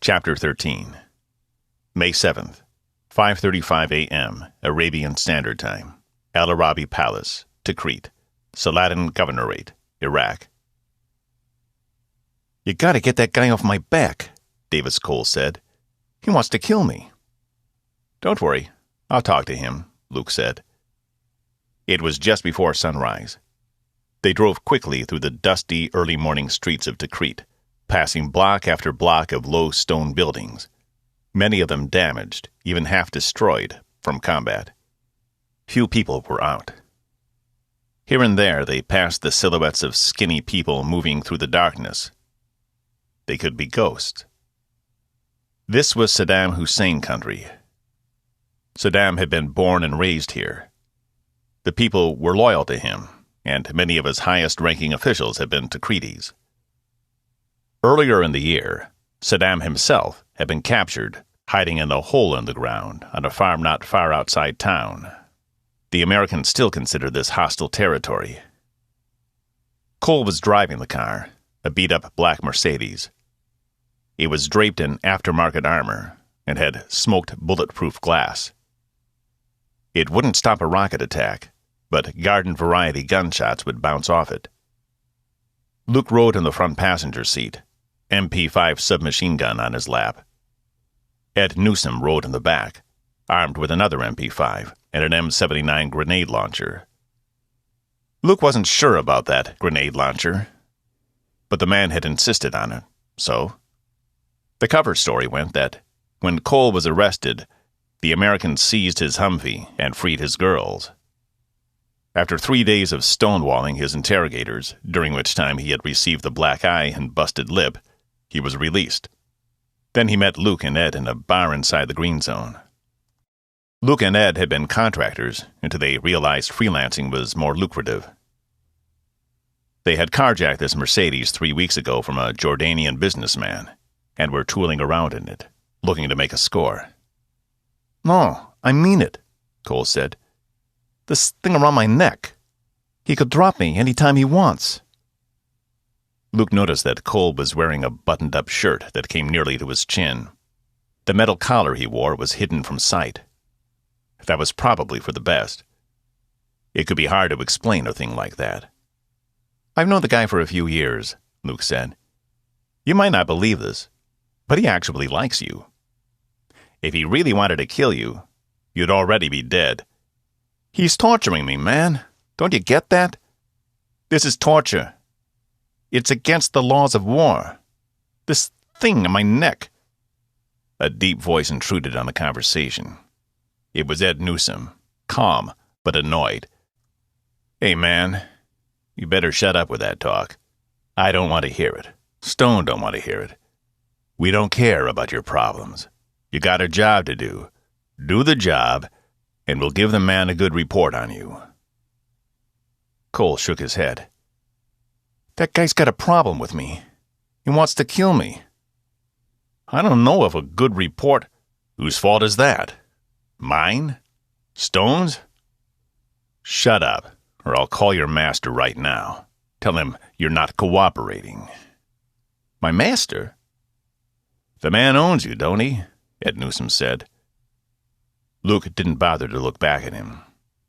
Chapter 13. May 7th, 5:35 a.m., Arabian Standard Time. Al Arabi Palace, Tikrit, Saladin Governorate, Iraq. "You gotta get that guy off my back," Davis Cole said. "He wants to kill me." "Don't worry, I'll talk to him," Luke said. It was just before sunrise. They drove quickly through the dusty, early morning streets of Tikrit, passing block after block of low stone buildings, many of them damaged, even half destroyed, from combat. Few people were out. Here and there they passed the silhouettes of skinny people moving through the darkness. They could be ghosts. This was Saddam Hussein country. Saddam had been born and raised here. The people were loyal to him, and many of his highest-ranking officials had been Tikritis. Earlier in the year, Saddam himself had been captured, hiding in a hole in the ground on a farm not far outside town. The Americans still considered this hostile territory. Cole was driving the car, a beat-up black Mercedes. It was draped in aftermarket armor and had smoked bulletproof glass. It wouldn't stop a rocket attack, but garden-variety gunshots would bounce off it. Luke rode in the front passenger seat, MP5 submachine gun on his lap. Ed Newsom rode in the back, armed with another MP5 and an M79 grenade launcher. Luke wasn't sure about that grenade launcher, but the man had insisted on it, so. The cover story went that when Cole was arrested, the Americans seized his Humvee and freed his girls. After 3 days of stonewalling his interrogators, during which time he had received the black eye and busted lip, he was released. Then he met Luke and Ed in a bar inside the Green Zone. Luke and Ed had been contractors until they realized freelancing was more lucrative. They had carjacked this Mercedes 3 weeks ago from a Jordanian businessman and were tooling around in it, looking to make a score. "No, I mean it," Cole said. "This thing around my neck. He could drop me any time he wants." Luke noticed that Cole was wearing a buttoned-up shirt that came nearly to his chin. The metal collar he wore was hidden from sight. That was probably for the best. It could be hard to explain a thing like that. "I've known the guy for a few years," Luke said. "You might not believe this, but he actually likes you. If he really wanted to kill you, you'd already be dead." "He's torturing me, man. Don't you get that? This is torture. It's against the laws of war. This thing on my neck." A deep voice intruded on the conversation. It was Ed Newsom, calm but annoyed. "Hey, man, you better shut up with that talk. I don't want to hear it. Stone don't want to hear it. We don't care about your problems. You got a job to do. Do the job, and we'll give the man a good report on you." Cole shook his head. "That guy's got a problem with me. He wants to kill me. I don't know of a good report." "Whose fault is that? Mine? Stone's?" "Shut up, or I'll call your master right now. Tell him you're not cooperating." "My master?" "The man owns you, don't he?" Ed Newsom said. Luke didn't bother to look back at him.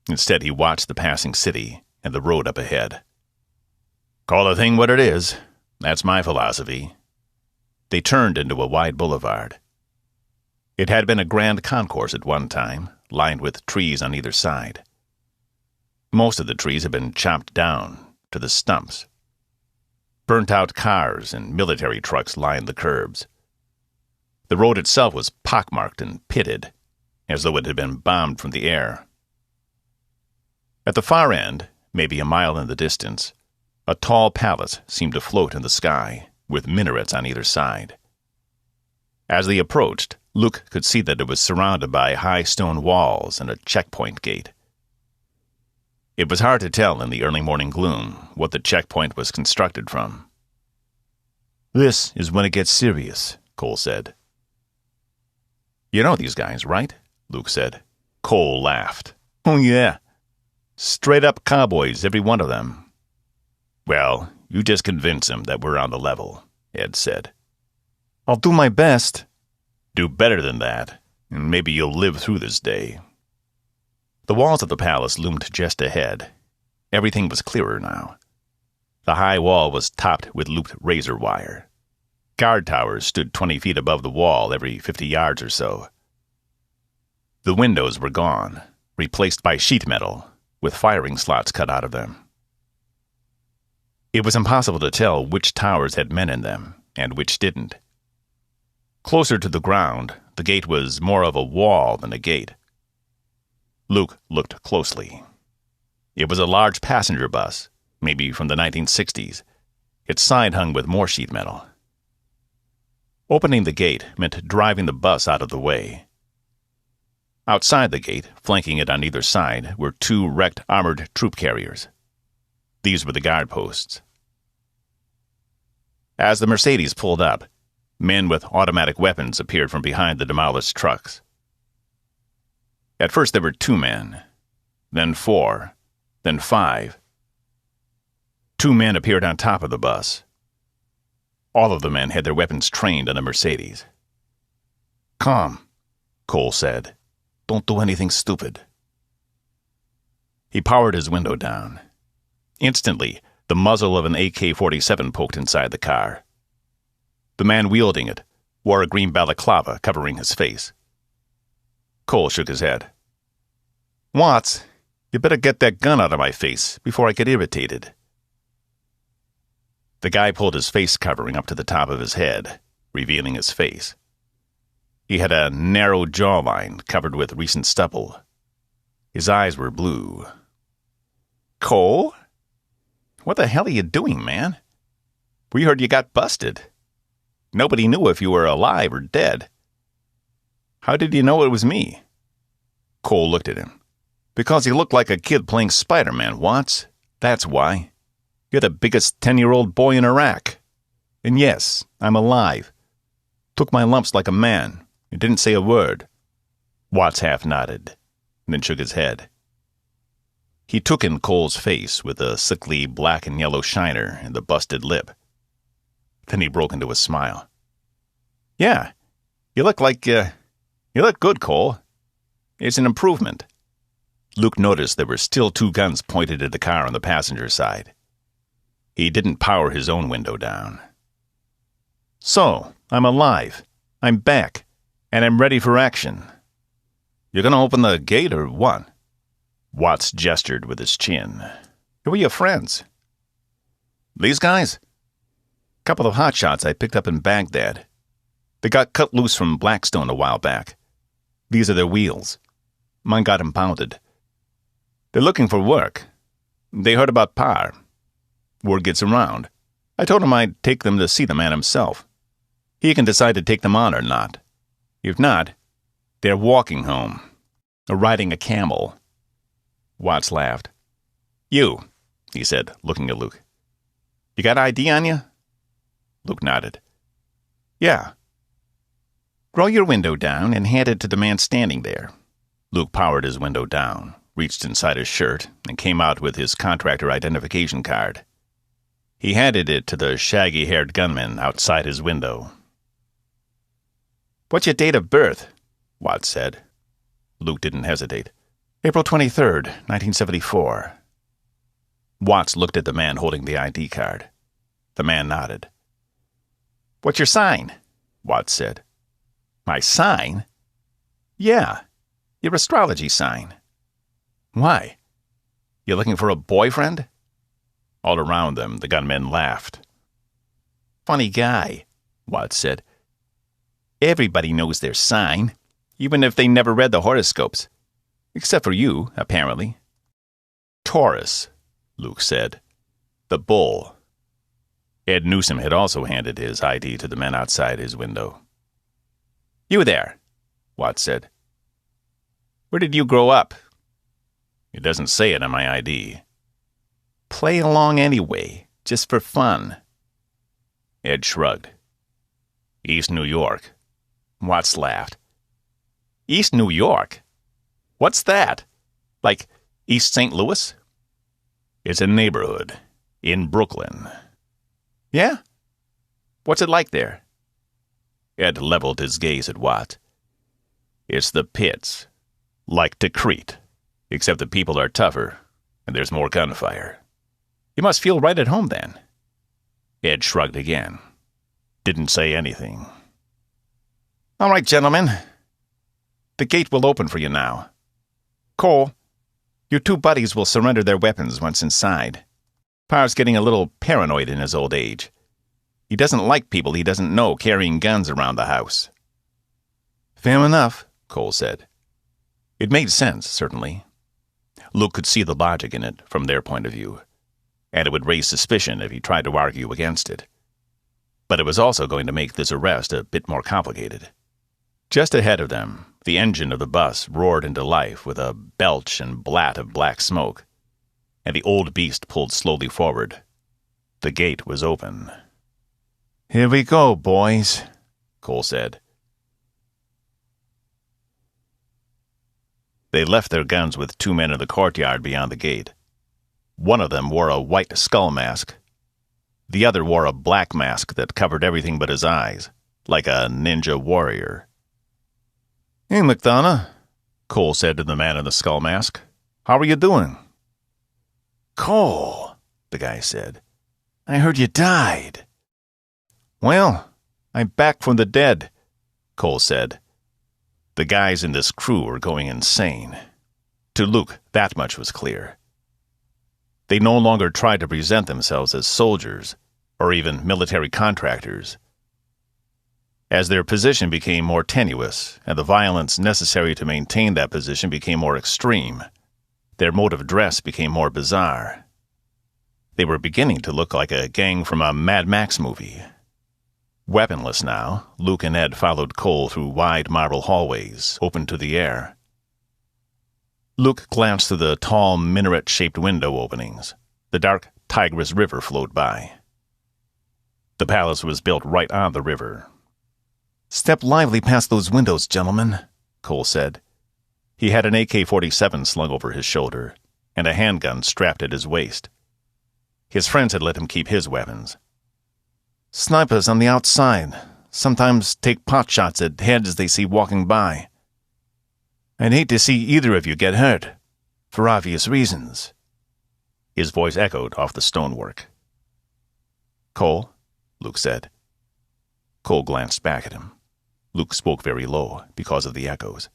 Instead, he watched the passing city and the road up ahead. "Call a thing what it is. That's my philosophy." They turned into a wide boulevard. It had been a grand concourse at one time, lined with trees on either side. Most of the trees had been chopped down to the stumps. Burnt-out cars and military trucks lined the curbs. The road itself was pockmarked and pitted, as though it had been bombed from the air. At the far end, maybe a mile in the distance, a tall palace seemed to float in the sky, with minarets on either side. As they approached, Luke could see that it was surrounded by high stone walls and a checkpoint gate. It was hard to tell in the early morning gloom what the checkpoint was constructed from. "This is when it gets serious," Cole said. "You know these guys, right?" Luke said. Cole laughed. "Oh, yeah. Straight-up cowboys, every one of them." "Well, you just convince him that we're on the level," Ed said. I'll do my best. Do better than that, and maybe you'll live through this day. The walls of the palace loomed just ahead. Everything was clearer now. The high wall was topped with looped razor wire. Guard towers stood 20 feet above the wall every 50 yards or so. The windows were gone, replaced by sheet metal, with firing slots cut out of them. It was impossible to tell which towers had men in them and which didn't. Closer to the ground, the gate was more of a wall than a gate. Luke looked closely. It was a large passenger bus, maybe from the 1960s. Its side hung with more sheet metal. Opening the gate meant driving the bus out of the way. Outside the gate, flanking it on either side, were 2 wrecked armored troop carriers. These were the guard posts. As the Mercedes pulled up, men with automatic weapons appeared from behind the demolished trucks. At first there were 2 men, then 4, then 5. 2 men appeared on top of the bus. All of the men had their weapons trained on the Mercedes. Calm, Cole said. Don't do anything stupid. He powered his window down. Instantly, the muzzle of an AK-47 poked inside the car. The man wielding it wore a green balaclava covering his face. Cole shook his head. Watts, you better get that gun out of my face before I get irritated. The guy pulled his face covering up to the top of his head, revealing his face. He had a narrow jawline covered with recent stubble. His eyes were blue. Cole? What the hell are you doing, man? We heard you got busted. Nobody knew if you were alive or dead. How did you know it was me? Cole looked at him. Because you look like a kid playing Spider-Man, Watts. That's why. You're the biggest 10-year-old boy in Iraq. And yes, I'm alive. Took my lumps like a man. and didn't say a word. Watts half nodded, then shook his head. He took in Cole's face with a sickly black and yellow shiner and the busted lip. Then he broke into a smile. Yeah, you look good, Cole. It's an improvement. Luke noticed there were still 2 guns pointed at the car on the passenger side. He didn't power his own window down. So, I'm alive. I'm back. And I'm ready for action. You're gonna open the gate or what? Watts gestured with his chin. Who are your friends? These guys? Couple of hotshots I picked up in Baghdad. They got cut loose from Blackstone a while back. These are their wheels. Mine got impounded. They're looking for work. They heard about Parr. Word gets around. I told him I'd take them to see the man himself. He can decide to take them on or not. If not, they're walking home. Or riding a camel. Watts laughed. You, he said, looking at Luke. You got ID on you? Luke nodded. Yeah. Roll your window down and hand it to the man standing there. Luke powered his window down, reached inside his shirt, and came out with his contractor identification card. He handed it to the shaggy-haired gunman outside his window. What's your date of birth? Watts said. Luke didn't hesitate. April 23rd, 1974. Watts looked at the man holding the ID card. The man nodded. What's your sign? Watts said. My sign? Yeah, your astrology sign. Why? You looking for a boyfriend? All around them, the gunmen laughed. Funny guy, Watts said. Everybody knows their sign, even if they never read the horoscopes. Except for you, apparently. Taurus, Luke said. The bull. Ed Newsom had also handed his ID to the men outside his window. You there, Watts said. Where did you grow up? It doesn't say it on my ID. Play along anyway, just for fun. Ed shrugged. East New York. Watts laughed. East New York? What's that? Like East St. Louis? It's a neighborhood in Brooklyn. Yeah? What's it like there? Ed leveled his gaze at Watt. "It's the pits. Like Tikrit, except the people are tougher, and there's more gunfire." "You must feel right at home, then." Ed shrugged again. Didn't say anything. "All right, gentlemen. The gate will open for you now. Cole, your two buddies will surrender their weapons once inside. Parr's getting a little paranoid in his old age. He doesn't like people he doesn't know carrying guns around the house." "Fair enough," Cole said. It made sense, certainly. Luke could see the logic in it from their point of view, and it would raise suspicion if he tried to argue against it. But it was also going to make this arrest a bit more complicated. Just ahead of them, the engine of the bus roared into life with a belch and blat of black smoke, and the old beast pulled slowly forward. The gate was open. "Here we go, boys," Cole said. They left their guns with two men in the courtyard beyond the gate. One of them wore a white skull mask. The other wore a black mask that covered everything but his eyes, like a ninja warrior. "Hey, McDonough," Cole said to the man in the skull mask. "How are you doing?" "Cole," the guy said, "I heard you died." "Well, I'm back from the dead," Cole said. The guys in this crew were going insane. To Luke, that much was clear. They no longer tried to present themselves as soldiers, or even military contractors. As their position became more tenuous, and the violence necessary to maintain that position became more extreme, their mode of dress became more bizarre. They were beginning to look like a gang from a Mad Max movie. Weaponless now, Luke and Ed followed Cole through wide marble hallways, open to the air. Luke glanced through the tall, minaret-shaped window openings. The dark Tigris River flowed by. The palace was built right on the river. "Step lively past those windows, gentlemen," Cole said. He had an AK-47 slung over his shoulder, and a handgun strapped at his waist. His friends had let him keep his weapons. "Snipers on the outside sometimes take pot shots at heads they see walking by. I'd hate to see either of you get hurt, for obvious reasons." His voice echoed off the stonework. "Cole?" Luke said. Cole glanced back at him. Luke spoke very low because of the echoes.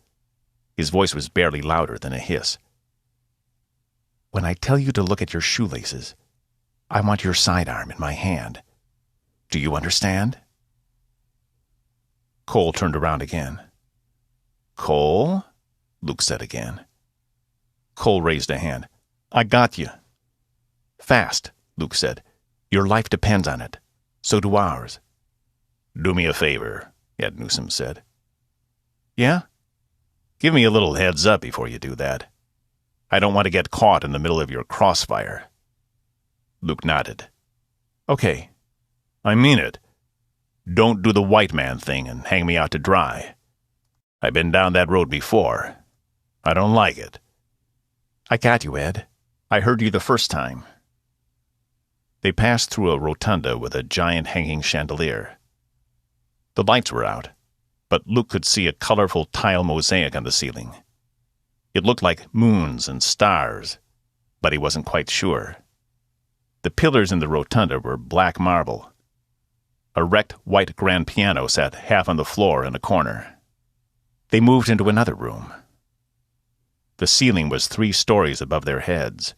His voice was barely louder than a hiss. "When I tell you to look at your shoelaces, I want your sidearm in my hand. Do you understand?" Cole turned around again. "Cole?" Luke said again. Cole raised a hand. "I got you." "Fast," Luke said. "Your life depends on it. So do ours." "Do me a favor," Ed Newsom said. "Yeah?" "Give me a little heads up before you do that. I don't want to get caught in the middle of your crossfire." Luke nodded. "Okay." "I mean it. Don't do the white man thing and hang me out to dry. I've been down that road before. I don't like it." "I got you, Ed. I heard you the first time." They passed through a rotunda with a giant hanging chandelier. The lights were out, but Luke could see a colorful tile mosaic on the ceiling. It looked like moons and stars, but he wasn't quite sure. The pillars in the rotunda were black marble. A wrecked white grand piano sat half on the floor in a corner. They moved into another room. The ceiling was 3 stories above their heads.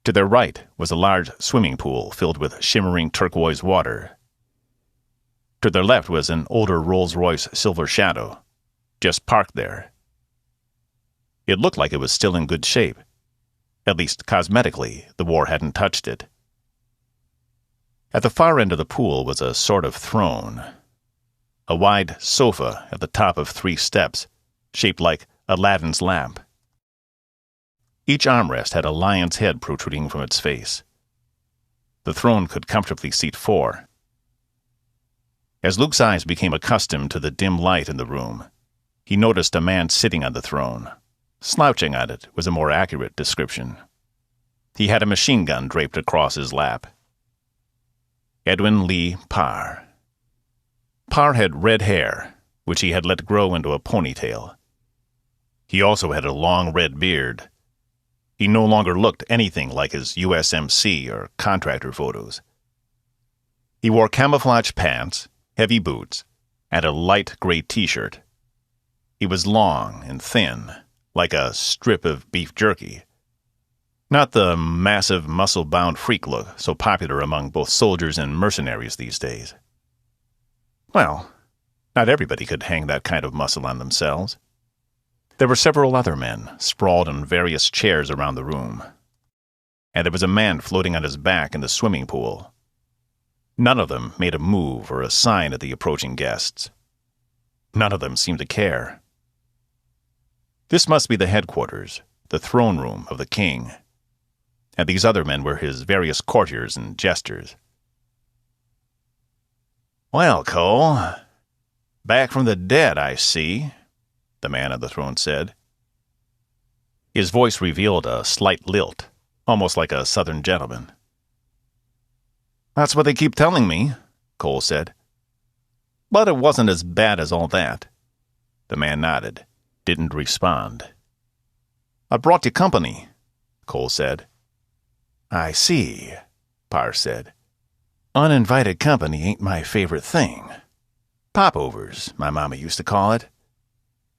To their right was a large swimming pool filled with shimmering turquoise water. To their left was an older Rolls-Royce Silver Shadow, just parked there. It looked like it was still in good shape. At least cosmetically, the war hadn't touched it. At the far end of the pool was a sort of throne. A wide sofa at the top of 3 steps, shaped like Aladdin's lamp. Each armrest had a lion's head protruding from its face. The throne could comfortably seat 4. As Luke's eyes became accustomed to the dim light in the room, he noticed a man sitting on the throne. Slouching on it was a more accurate description. He had a machine gun draped across his lap. Edwin Lee Parr. Parr had red hair, which he had let grow into a ponytail. He also had a long red beard. He no longer looked anything like his USMC or contractor photos. He wore camouflage pants, heavy boots, and a light gray t-shirt. He was long and thin, like a strip of beef jerky. Not the massive, muscle-bound freak look so popular among both soldiers and mercenaries these days. Well, not everybody could hang that kind of muscle on themselves. There were several other men sprawled in various chairs around the room, and there was a man floating on his back in the swimming pool. None of them made a move or a sign at the approaching guests. None of them seemed to care. This must be the headquarters, the throne room of the king, and these other men were his various courtiers and jesters. "Well, Cole, back from the dead, I see," the man on the throne said. His voice revealed a slight lilt, almost like a southern gentleman. "That's what they keep telling me," Cole said. "But it wasn't as bad as all that." The man nodded, didn't respond. "I brought you company," Cole said. "I see," Parr said. "Uninvited company ain't my favorite thing. Popovers, my mama used to call it.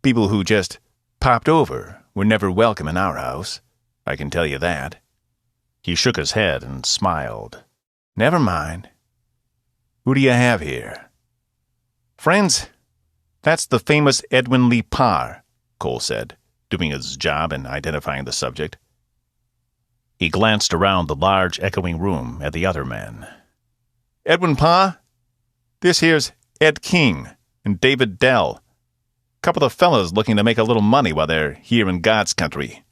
People who just popped over were never welcome in our house, I can tell you that." He shook his head and smiled. "Never mind. Who do you have here?" "Friends, that's the famous Edwin Lee Parr," Cole said, doing his job in identifying the subject. He glanced around the large, echoing room at the other men. "Edwin Parr? This here's Ed King and David Dell. Couple of fellas looking to make a little money while they're here in God's country."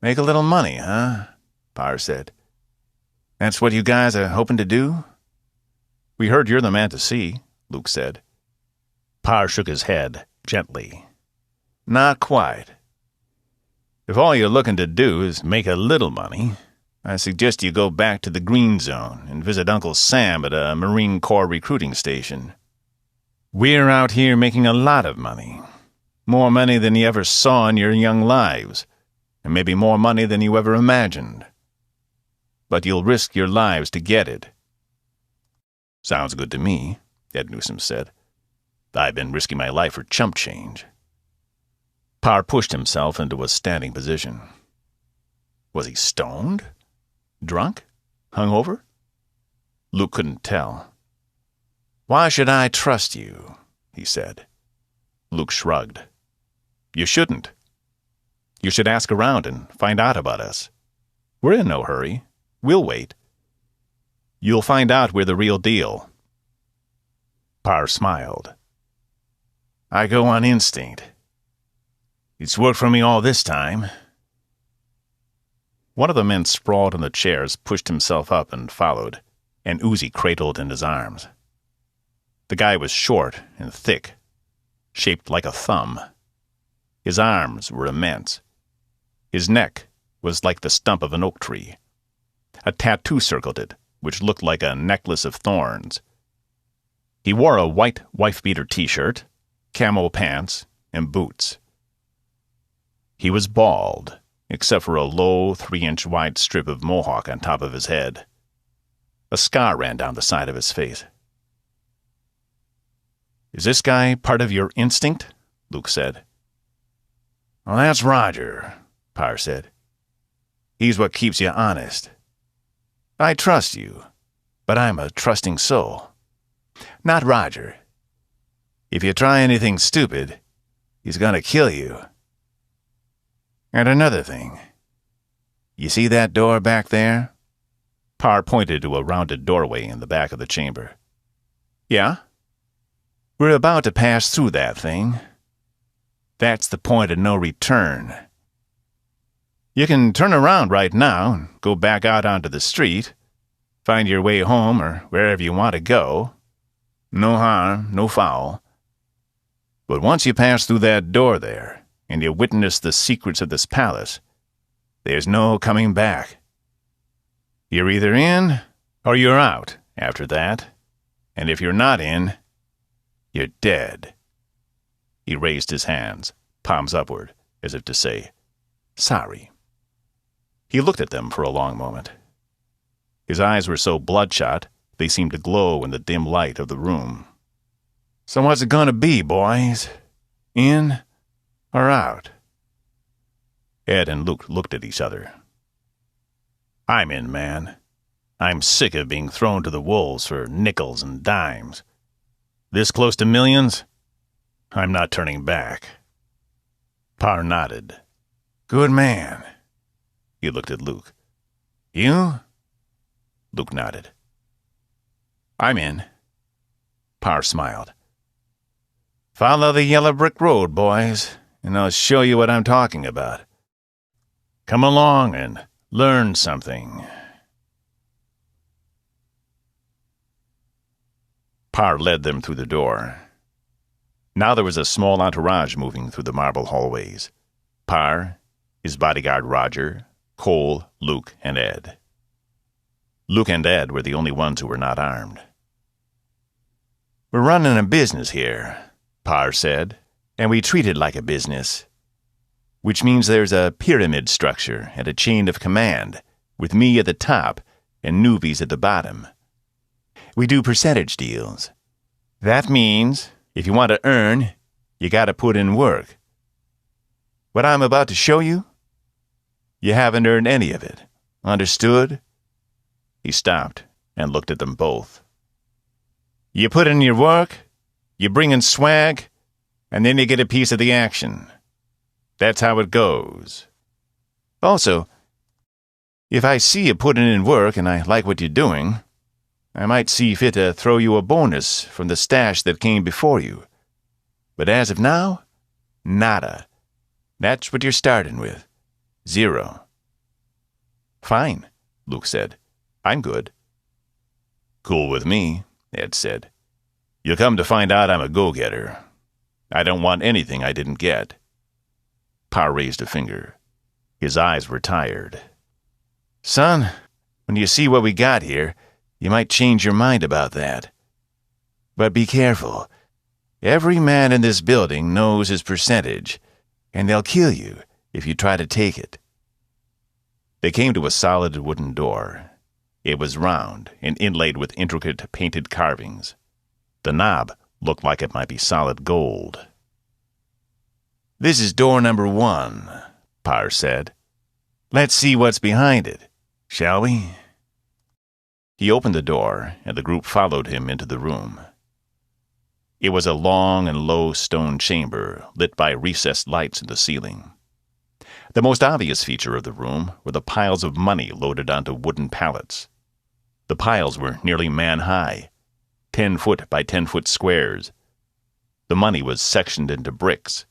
"Make a little money, huh?" Parr said. "That's what you guys are hoping to do?" "We heard you're the man to see," Luke said. Parr shook his head gently. "Not quite. If all you're looking to do is make a little money, I suggest you go back to the Green Zone and visit Uncle Sam at a Marine Corps recruiting station. We're out here making a lot of money. More money than you ever saw in your young lives, and maybe more money than you ever imagined. But you'll risk your lives to get it." "Sounds good to me," Ed Newsom said. "I've been risking my life for chump change." Parr pushed himself into a standing position. Was he stoned? Drunk? Hungover? Luke couldn't tell. "Why should I trust you?" he said. Luke shrugged. "You shouldn't. You should ask around and find out about us. We're in no hurry. We'll wait. You'll find out we're the real deal." Parr smiled. "I go on instinct. It's worked for me all this time." One of the men sprawled in the chairs pushed himself up and followed, an Uzi cradled in his arms. The guy was short and thick, shaped like a thumb. His arms were immense. His neck was like the stump of an oak tree. A tattoo circled it, which looked like a necklace of thorns. He wore a white wife-beater t-shirt, camo pants, and boots. He was bald, except for a low 3-inch wide strip of mohawk on top of his head. A scar ran down the side of his face. "Is this guy part of your instinct?" Luke said. "Well, that's Roger," Parr said. "He's what keeps you honest. I trust you, but I'm a trusting soul. Not Roger. If you try anything stupid, he's gonna kill you. And another thing. You see that door back there?" Parr pointed to a rounded doorway in the back of the chamber. "Yeah? We're about to pass through that thing. That's the point of no return. You can turn around right now and go back out onto the street, find your way home or wherever you want to go. No harm, no foul. But once you pass through that door there, and you witness the secrets of this palace, there's no coming back. You're either in or you're out after that." And if you're not in, you're dead. He raised his hands, palms upward, as if to say, sorry. He looked at them for a long moment. His eyes were so bloodshot, they seemed to glow in the dim light of the room. So what's it gonna be, boys? In or out? Ed and Luke looked at each other. I'm in, man. I'm sick of being thrown to the wolves for nickels and dimes. This close to millions? I'm not turning back. Parr nodded. Good man. He looked at Luke. You? Luke nodded. I'm in. Parr smiled. Follow the yellow brick road, boys, and I'll show you what I'm talking about. Come along and learn something. Parr led them through the door. Now there was a small entourage moving through the marble hallways. Parr, his bodyguard Roger, Cole, Luke, and Ed. Luke and Ed were the only ones who were not armed. We're running a business here, Parr said, and we treat it like a business. Which means there's a pyramid structure and a chain of command, with me at the top and newbies at the bottom. We do percentage deals. That means, if you want to earn, you gotta put in work. What I'm about to show you, you haven't earned any of it. Understood? He stopped and looked at them both. You put in your work, you bring in swag, and then you get a piece of the action. That's how it goes. Also, if I see you putting in work and I like what you're doing, I might see fit to throw you a bonus from the stash that came before you. But as of now, nada. That's what you're starting with. 0. Fine, Luke said. I'm good. Cool with me, Ed said. You'll come to find out I'm a go-getter. I don't want anything I didn't get. Parr raised a finger. His eyes were tired. Son, when you see what we got here, you might change your mind about that. But be careful. Every man in this building knows his percentage, and they'll kill you if you try to take it. They came to a solid wooden door. It was round and inlaid with intricate painted carvings. The knob looked like it might be solid gold. This is door number 1, Parr said. Let's see what's behind it, shall we? He opened the door, and the group followed him into the room. It was a long and low stone chamber, lit by recessed lights in the ceiling. The most obvious feature of the room were the piles of money loaded onto wooden pallets. The piles were nearly man-high, 10-foot by 10-foot squares. The money was sectioned into bricks,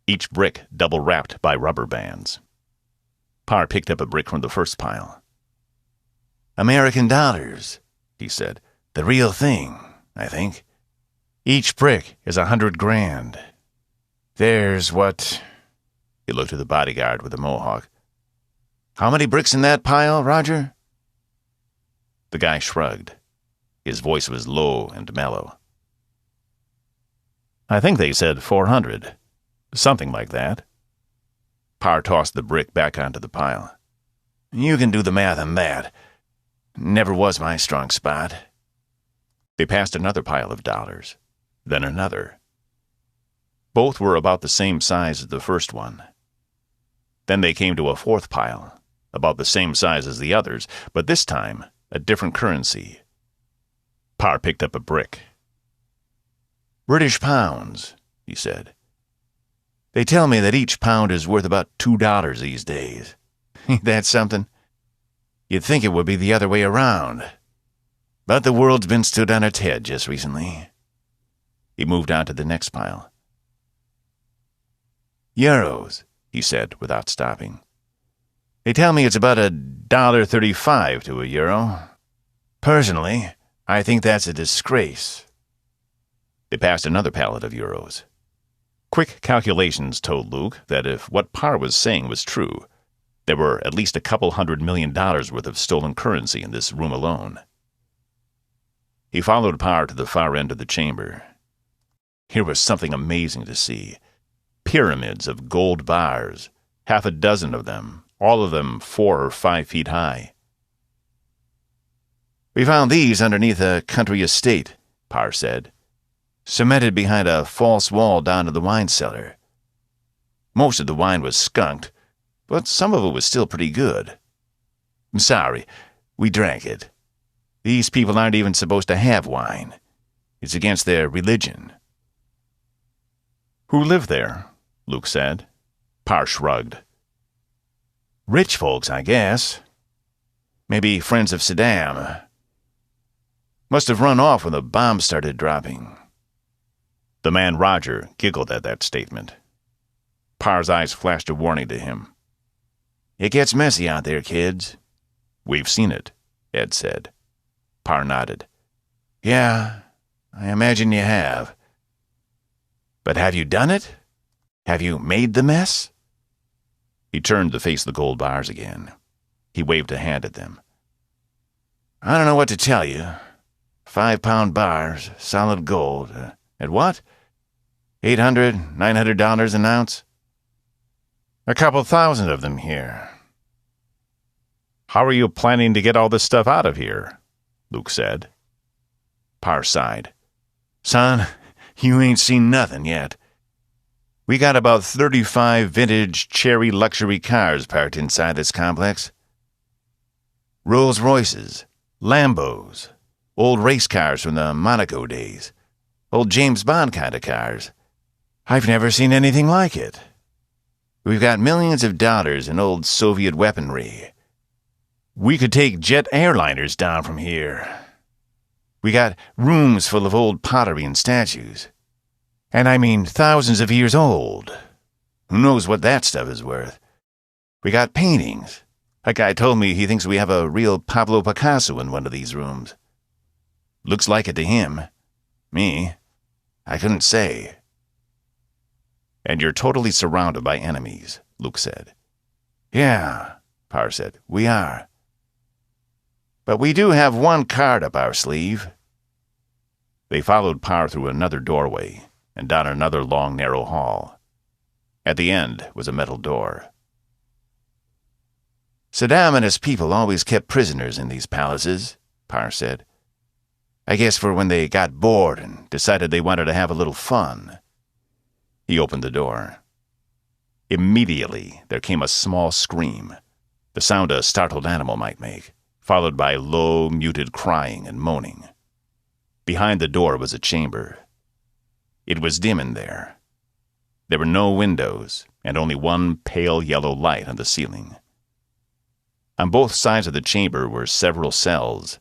each brick double-wrapped by rubber bands. Parr picked up a brick from the first pile. American dollars, he said. The real thing, I think. Each brick is 100 grand. There's what... He looked at the bodyguard with the mohawk. How many bricks in that pile, Roger? The guy shrugged. His voice was low and mellow. I think they said 400. Something like that. Parr tossed the brick back onto the pile. You can do the math on that. Never was my strong spot. They passed another pile of dollars, then another. Both were about the same size as the first one. Then they came to a fourth pile, about the same size as the others, but this time a different currency. Parr picked up a brick. British pounds, he said. They tell me that each pound is worth about $2 these days. Ain't that something? You'd think it would be the other way around. But the world's been stood on its head just recently. He moved on to the next pile. Euros, he said without stopping. They tell me it's about $1.35 to a euro. Personally, I think that's a disgrace. They passed another pallet of euros. Quick calculations told Luke that if what Parr was saying was true, there were at least $200 million worth of stolen currency in this room alone. He followed Parr to the far end of the chamber. Here was something amazing to see. Pyramids of gold bars, 6 of them, all of them 4 or 5 feet high. "We found these underneath a country estate," Parr said, "cemented behind a false wall down to the wine cellar. Most of the wine was skunked, but some of it was still pretty good. I'm sorry, we drank it. These people aren't even supposed to have wine. It's against their religion." "Who lived there?" Luke said. Parr shrugged. "Rich folks, I guess. Maybe friends of Saddam. Must have run off when the bombs started dropping." The man Roger giggled at that statement. Parr's eyes flashed a warning to him. "It gets messy out there, kids." "We've seen it," Ed said. Parr nodded. "Yeah, I imagine you have. But have you done it? Have you made the mess?" He turned to face the gold bars again. He waved a hand at them. "I don't know what to tell you. 5-pound bars, solid gold. At what? $800, $900 an ounce? A couple thousand of them here." "How are you planning to get all this stuff out of here?" Luke said. Parr sighed. "Son, you ain't seen nothing yet. We got about 35 vintage Cherry luxury cars parked inside this complex. Rolls Royces, Lambos, old race cars from the Monaco days, old James Bond kind of cars. I've never seen anything like it. We've got millions of dollars in old Soviet weaponry. We could take jet airliners down from here. We got rooms full of old pottery and statues. And I mean thousands of years old. Who knows what that stuff is worth? We got paintings. A guy told me he thinks we have a real Pablo Picasso in one of these rooms. Looks like it to him. Me, I couldn't say." "And you're totally surrounded by enemies," Luke said. "Yeah," Parr said, "we are. But we do have one card up our sleeve." They followed Parr through another doorway and down another long, narrow hall. At the end was a metal door. "Saddam and his people always kept prisoners in these palaces," Parr said. "I guess for when they got bored and decided they wanted to have a little fun." He opened the door. Immediately, there came a small scream, the sound a startled animal might make, followed by low, muted crying and moaning. Behind the door was a chamber. It was dim in there. There were no windows, and only one pale yellow light on the ceiling. On both sides of the chamber were several cells,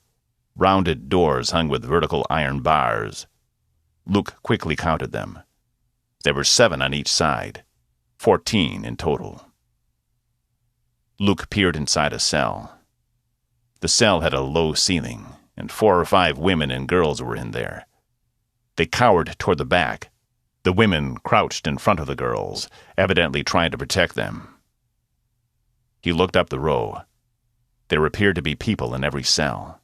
rounded doors hung with vertical iron bars. Luke quickly counted them. There were 7 on each side, 14 in total. Luke peered inside a cell. The cell had a low ceiling, and 4 or 5 women and girls were in there. They cowered toward the back. The women crouched in front of the girls, evidently trying to protect them. He looked up the row. There appeared to be people in every cell.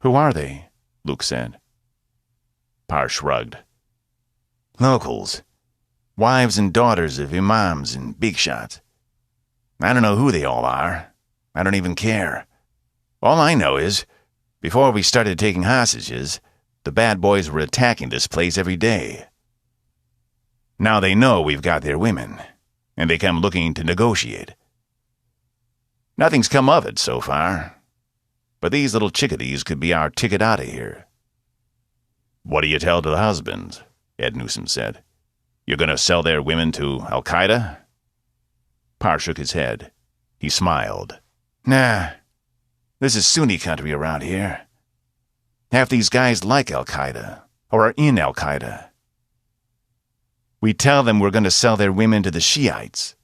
"Who are they?" Luke said. Parr shrugged. "Locals. Wives and daughters of imams and big shots. I don't know who they all are. I don't even care. All I know is, before we started taking hostages, the bad boys were attacking this place every day. Now they know we've got their women, and they come looking to negotiate. Nothing's come of it so far, but these little chickadees could be our ticket out of here." "What do you tell to the husbands?" Ed Newsom said. "You're going to sell their women to Al-Qaeda?" Parr shook his head. He smiled. "Nah, this is Sunni country around here. Half these guys like Al-Qaeda, or are in Al-Qaeda. We tell them we're going to sell their women to the Shiites."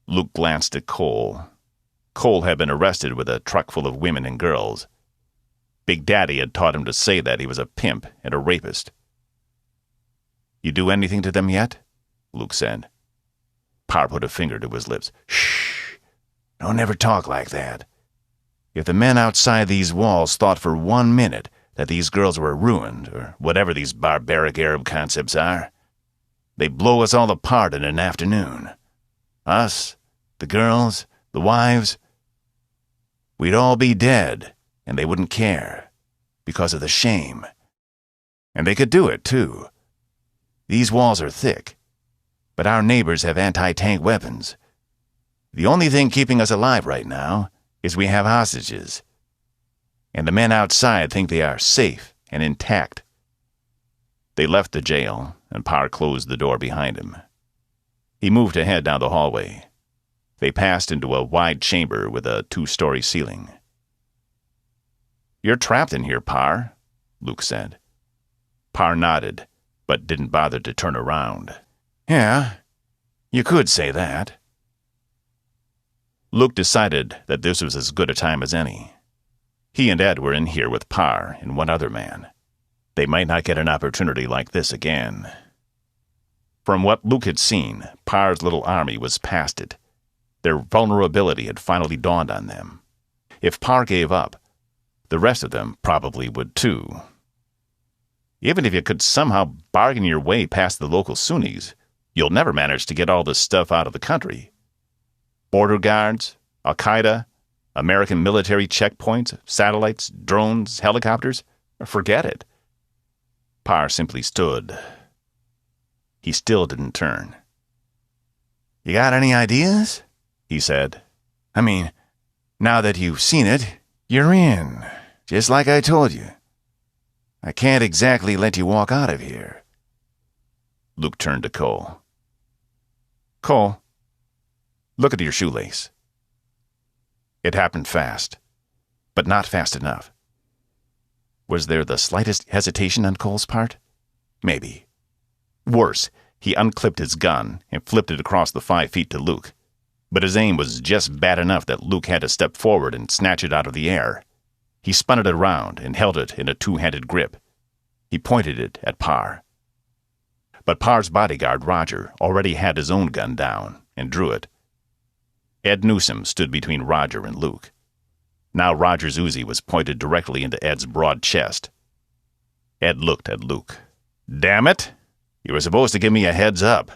Luke glanced at Cole. Cole had been arrested with a truck full of women and girls. Big Daddy had taught him to say that he was a pimp and a rapist. "You do anything to them yet?" Luke said. Parr put a finger to his lips. "Shh! Don't ever talk like that. If the men outside these walls thought for 1 minute that these girls were ruined, or whatever these barbaric Arab concepts are, they'd blow us all apart in an afternoon. Us, the girls, the wives. We'd all be dead, and they wouldn't care, because of the shame. And they could do it, too. These walls are thick, but our neighbors have anti-tank weapons. The only thing keeping us alive right now is we have hostages. And the men outside think they are safe and intact. They left the jail, and Parr closed the door behind him. He moved ahead down the hallway. They passed into a wide chamber with a 2-story ceiling. "You're trapped in here, Parr," Luke said. Parr nodded, but didn't bother to turn around. "Yeah, you could say that." Luke decided that this was as good a time as any. He and Ed were in here with Parr and one other man. They might not get an opportunity like this again. From what Luke had seen, Parr's little army was past it. Their vulnerability had finally dawned on them. If Parr gave up, the rest of them probably would too. Even if you could somehow bargain your way past the local Sunnis, you'll never manage to get all this stuff out of the country. Border guards, Al-Qaeda, American military checkpoints, satellites, drones, helicopters, forget it. Parr simply stood. He still didn't turn. "You got any ideas?" he said. "I mean, now that you've seen it, you're in, just like I told you. I can't exactly let you walk out of here." Luke turned to Cole. "Cole, look at your shoelace." It happened fast, but not fast enough. Was there the slightest hesitation on Cole's part? Maybe. Worse, he unclipped his gun and flipped it across the 5 feet to Luke. But his aim was just bad enough that Luke had to step forward and snatch it out of the air. He spun it around and held it in a 2-handed grip. He pointed it at Parr. But Parr's bodyguard, Roger, already had his own gun down and drew it. Ed Newsom stood between Roger and Luke. Now Roger's Uzi was pointed directly into Ed's broad chest. Ed looked at Luke. "Damn it! You were supposed to give me a heads up."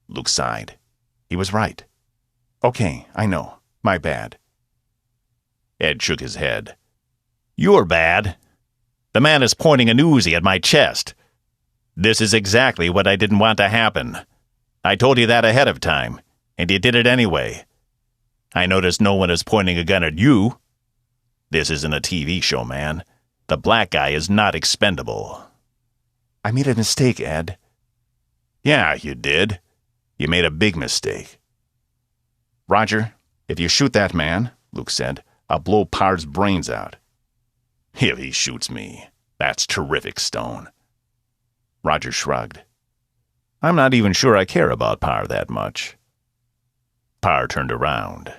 Luke sighed. He was right. "Okay, I know. My bad." Ed shook his head. "You're bad. The man is pointing an Uzi at my chest. This is exactly what I didn't want to happen. I told you that ahead of time, and you did it anyway. I noticed no one is pointing a gun at you. This isn't a TV show, man. The black guy is not expendable." "I made a mistake, Ed." "Yeah, you did. You made a big mistake." "Roger, if you shoot that man," Luke said, "I'll blow Parr's brains out." "If he shoots me, that's terrific, Stone." Roger shrugged. "I'm not even sure I care about Parr that much." Parr turned around.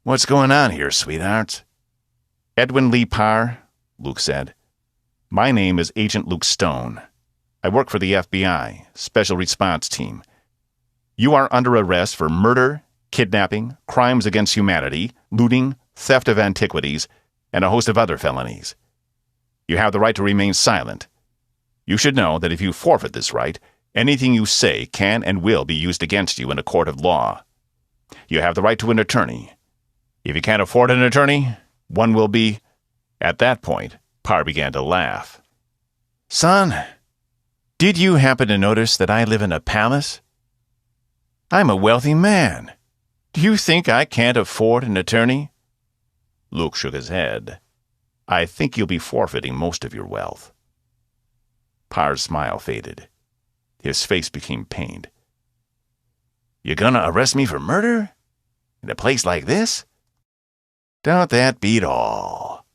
"What's going on here, sweethearts?" "Edwin Lee Parr," Luke said. "My name is Agent Luke Stone. I work for the FBI, Special Response Team. You are under arrest for murder, kidnapping, crimes against humanity, looting, theft of antiquities, and a host of other felonies. You have the right to remain silent. You should know that if you forfeit this right, anything you say can and will be used against you in a court of law. You have the right to an attorney. If you can't afford an attorney, one will be—" At that point, Parr began to laugh. "Son, did you happen to notice that I live in a palace? I'm a wealthy man. Do you think I can't afford an attorney?" Luke shook his head. "I think you'll be forfeiting most of your wealth." Parr's smile faded. His face became pained. "You gonna arrest me for murder? In a place like this? Don't that beat all?"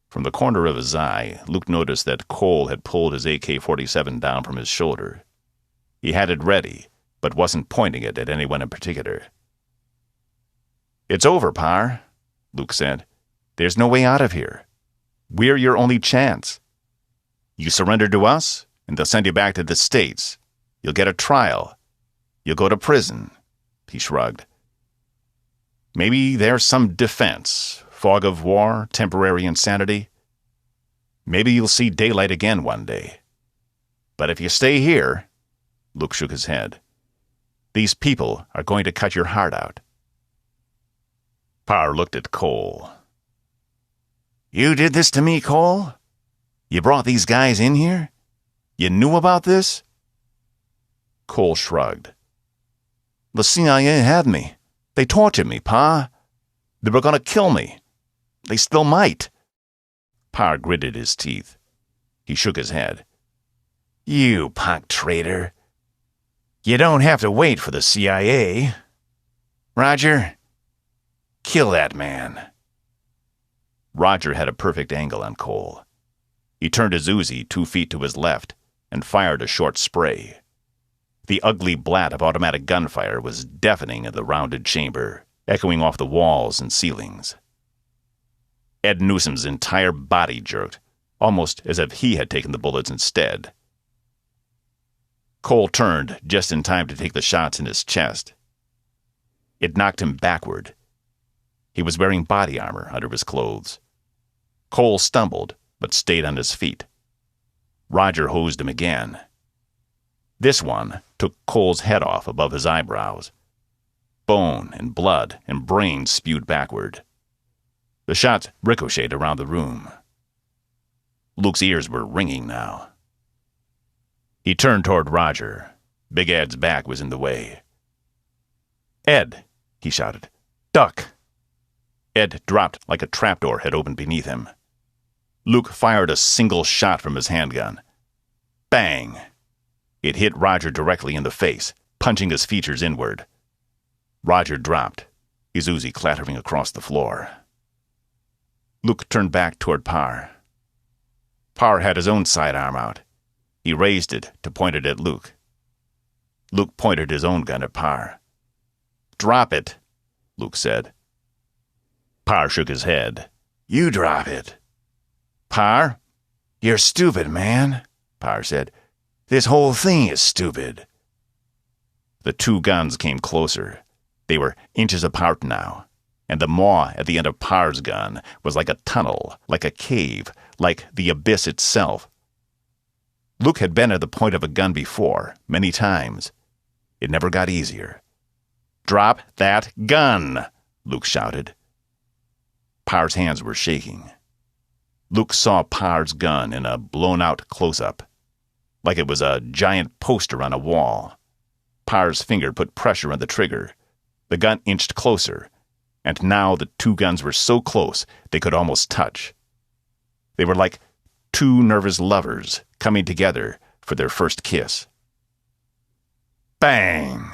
From the corner of his eye, Luke noticed that Cole had pulled his AK-47 down from his shoulder. He had it ready, but wasn't pointing it at anyone in particular. "It's over, Parr," Luke said. "There's no way out of here. We're your only chance. You surrender to us, and they'll send you back to the States. You'll get a trial. You'll go to prison." He shrugged. Maybe there's some defense, fog of war, temporary insanity. Maybe you'll see daylight again one day. But if you stay here," Luke shook his head, "these people are going to cut your heart out." Parr looked at Cole. "You did this to me, Cole? You brought these guys in here? You knew about this?" Cole shrugged. "The CIA had me. They tortured me, Pa. They were going to kill me. They still might." Parr gritted his teeth. He shook his head. "You punk traitor. You don't have to wait for the CIA. Roger, kill that man." Roger had a perfect angle on Cole. He turned his Uzi 2 feet to his left and fired a short spray. The ugly blat of automatic gunfire was deafening in the rounded chamber, echoing off the walls and ceilings. Ed Newsom's entire body jerked, almost as if he had taken the bullets instead. Cole turned just in time to take the shots in his chest. It knocked him backward. He was wearing body armor under his clothes. Cole stumbled, but stayed on his feet. Roger hosed him again. This one took Cole's head off above his eyebrows. Bone and blood and brains spewed backward. The shots ricocheted around the room. Luke's ears were ringing now. He turned toward Roger. Big Ed's back was in the way. "Ed," he shouted. "Duck!" Ed dropped like a trapdoor had opened beneath him. Luke fired a single shot from his handgun. Bang! It hit Roger directly in the face, punching his features inward. Roger dropped, his Uzi clattering across the floor. Luke turned back toward Parr. Parr had his own sidearm out. He raised it to point it at Luke. Luke pointed his own gun at Parr. "Drop it," Luke said. Parr shook his head. "You drop it." "Parr?" "You're stupid, man," Parr said. "This whole thing is stupid." The two guns came closer. They were inches apart now, and the maw at the end of Parr's gun was like a tunnel, like a cave, like the abyss itself. Luke had been at the point of a gun before, many times. It never got easier. "Drop that gun!" Luke shouted. Parr's hands were shaking. Luke saw Parr's gun in a blown-out close-up, like it was a giant poster on a wall. Parr's finger put pressure on the trigger. The gun inched closer, and now the two guns were so close they could almost touch. They were like two nervous lovers coming together for their first kiss. Bang!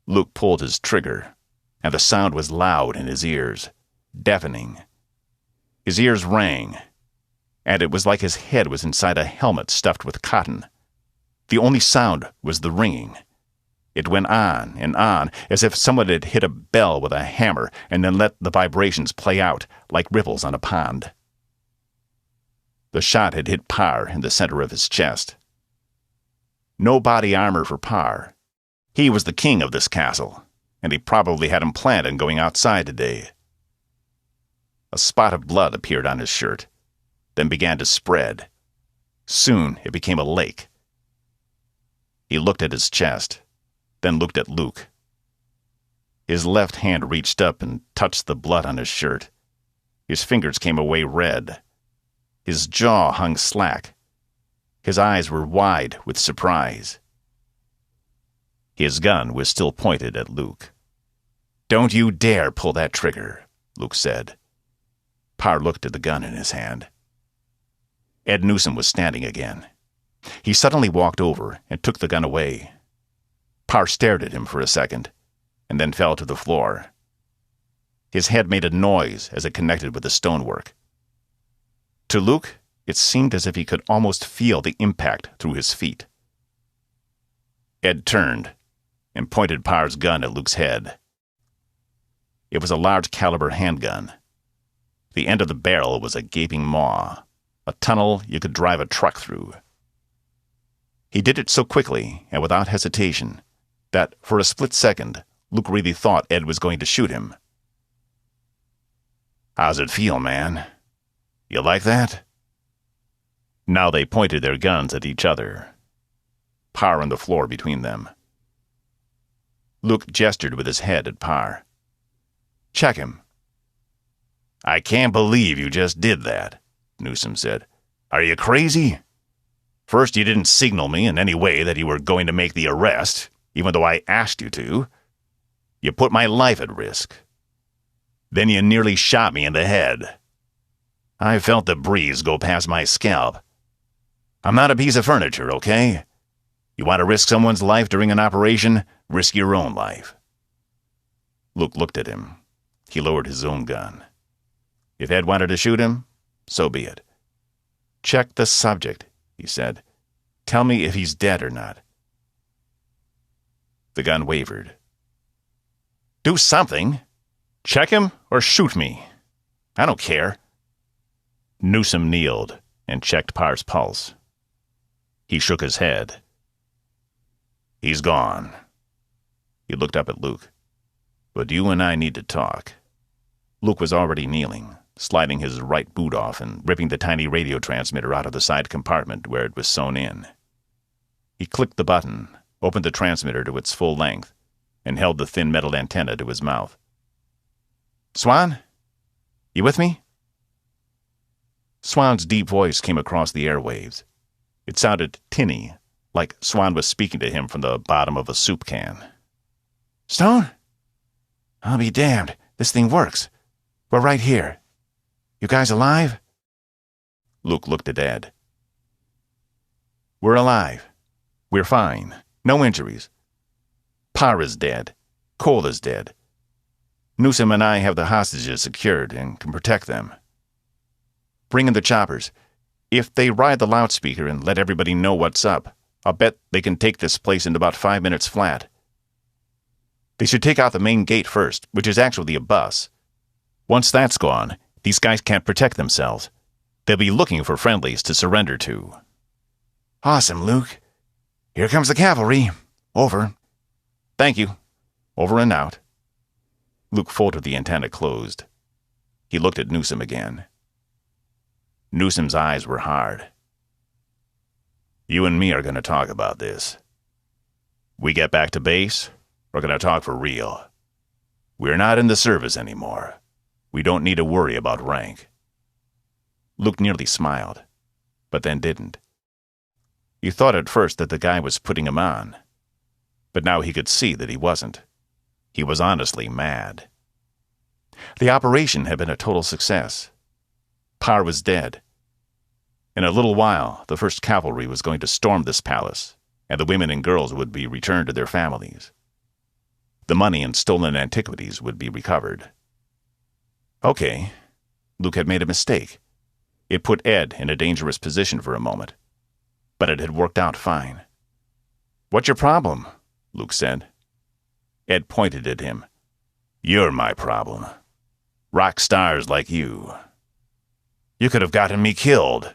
Luke pulled his trigger, and the sound was loud in his ears, deafening. His ears rang, and it was like his head was inside a helmet stuffed with cotton. The only sound was the ringing. It went on and on, as if someone had hit a bell with a hammer and then let the vibrations play out like ripples on a pond. The shot had hit Parr in the center of his chest. No body armor for Parr. He was the king of this castle, and he probably hadn't planned on going outside today. A spot of blood appeared on his shirt, then began to spread. Soon it became a lake. He looked at his chest, then looked at Luke. His left hand reached up and touched the blood on his shirt. His fingers came away red. His jaw hung slack. His eyes were wide with surprise. His gun was still pointed at Luke. "Don't you dare pull that trigger," Luke said. Parr looked at the gun in his hand. Ed Newsom was standing again. He suddenly walked over and took the gun away. Parr stared at him for a second, and then fell to the floor. His head made a noise as it connected with the stonework. To Luke, it seemed as if he could almost feel the impact through his feet. Ed turned and pointed Parr's gun at Luke's head. It was a large-caliber handgun. The end of the barrel was a gaping maw, a tunnel you could drive a truck through. He did it so quickly and without hesitation that, for a split second, Luke really thought Ed was going to shoot him. "How's it feel, man? You like that?" Now they pointed their guns at each other. Parr on the floor between them. Luke gestured with his head at Parr. "Check him." "I can't believe you just did that," Newsom said. "Are you crazy? First, you didn't signal me in any way that you were going to make the arrest, even though I asked you to. You put my life at risk. Then you nearly shot me in the head. I felt the breeze go past my scalp. I'm not a piece of furniture, okay? You want to risk someone's life during an operation? Risk your own life." Luke looked at him. He lowered his own gun. If Ed wanted to shoot him, so be it. "Check the subject," he said. "Tell me if he's dead or not." The gun wavered. "Do something. Check him or shoot me. I don't care." Newsom kneeled and checked Parr's pulse. He shook his head. "He's gone." He looked up at Luke. "But you and I need to talk." Luke was already kneeling, sliding his right boot off and ripping the tiny radio transmitter out of the side compartment where it was sewn in. He clicked the button, opened the transmitter to its full length, and held the thin metal antenna to his mouth. "Swan? You with me?" Swan's deep voice came across the airwaves. It sounded tinny, like Swan was speaking to him from the bottom of a soup can. "Stone? I'll be damned. This thing works. We're right here. You guys alive?" Luke looked at Ed. "We're alive. We're fine. No injuries. Parr is dead. Cole is dead. Newsom and I have the hostages secured and can protect them. Bring in the choppers. If they ride the loudspeaker and let everybody know what's up, I'll bet they can take this place in about 5 minutes flat. They should take out the main gate first, which is actually a bus. Once that's gone, these guys can't protect themselves. They'll be looking for friendlies to surrender to." "Awesome, Luke. Here comes the cavalry. Over." "Thank you. Over and out." Luke folded the antenna closed. He looked at Newsom again. Newsom's eyes were hard. "You and me are going to talk about this. We get back to base, we're going to talk for real. We're not in the service anymore. We don't need to worry about rank." Luke nearly smiled, but then didn't. He thought at first that the guy was putting him on, but now he could see that he wasn't. He was honestly mad. The operation had been a total success. Parr was dead. In a little while, the first cavalry was going to storm this palace, and the women and girls would be returned to their families. The money and stolen antiquities would be recovered. Okay, Luke had made a mistake. It put Ed in a dangerous position for a moment, but it had worked out fine. "What's your problem?" Luke said. Ed pointed at him. "You're my problem. Rock stars like you. You could have gotten me killed,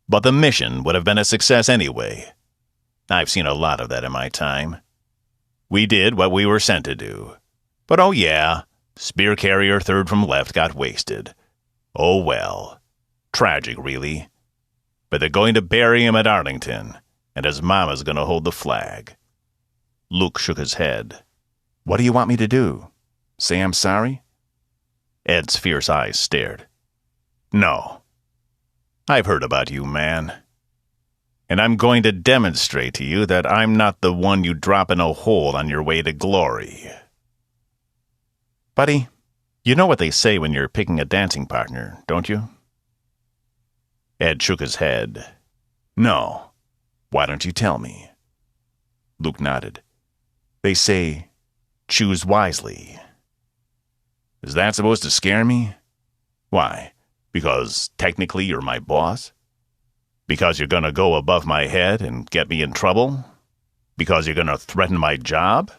but the mission would have been a success anyway. I've seen a lot of that in my time. We did what we were sent to do. But oh yeah, spear carrier third from left got wasted. Oh well. Tragic, really. But they're going to bury him at Arlington, and his mama's going to hold the flag." Luke shook his head. "What do you want me to do? Say I'm sorry?" Ed's fierce eyes stared. "No. I've heard about you, man. And I'm going to demonstrate to you that I'm not the one you drop in a hole on your way to glory." "Buddy, you know what they say when you're picking a dancing partner, don't you?" Ed shook his head. "No. Why don't you tell me?" Luke nodded. "They say, choose wisely." "Is that supposed to scare me? Why? Because technically you're my boss? Because you're going to go above my head and get me in trouble? Because you're going to threaten my job?"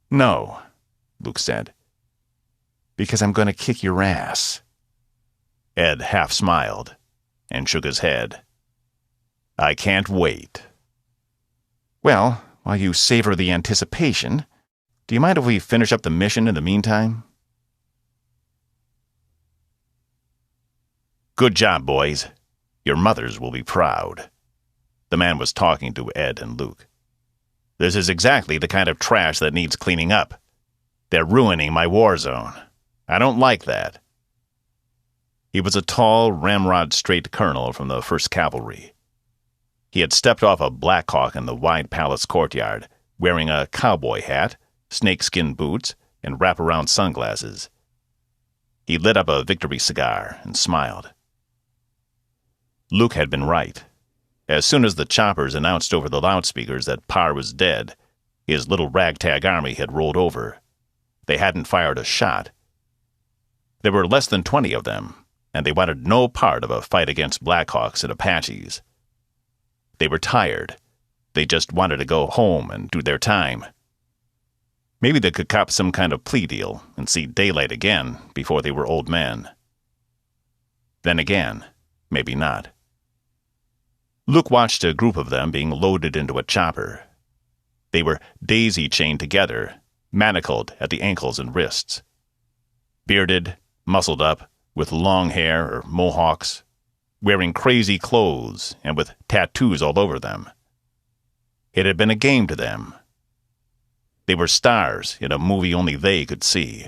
"No," Luke said. "Because I'm going to kick your ass." Ed half smiled and shook his head. "I can't wait." "Well, while you savor the anticipation, Do you mind if we finish up the mission in the meantime? Good job, boys. Your mothers will be proud. The man was talking to Ed and Luke. This is exactly the kind of trash that needs cleaning up. They're ruining my war zone. I don't like that. He was a tall, ramrod-straight colonel from the 1st Cavalry. He had stepped off a Black Hawk in the wide palace courtyard, wearing a cowboy hat, snakeskin boots, and wraparound sunglasses. He lit up a victory cigar and smiled. Luke had been right. As soon as the choppers announced over the loudspeakers that Parr was dead, his little ragtag army had rolled over. They hadn't fired a shot. There were less than 20 of them, and they wanted no part of a fight against Blackhawks and Apaches. They were tired. They just wanted to go home and do their time. Maybe they could cop some kind of plea deal and see daylight again before they were old men. Then again, maybe not. Luke watched a group of them being loaded into a chopper. They were daisy-chained together, manacled at the ankles and wrists. Bearded, muscled up, with long hair or mohawks, wearing crazy clothes and with tattoos all over them. It had been a game to them. They were stars in a movie only they could see.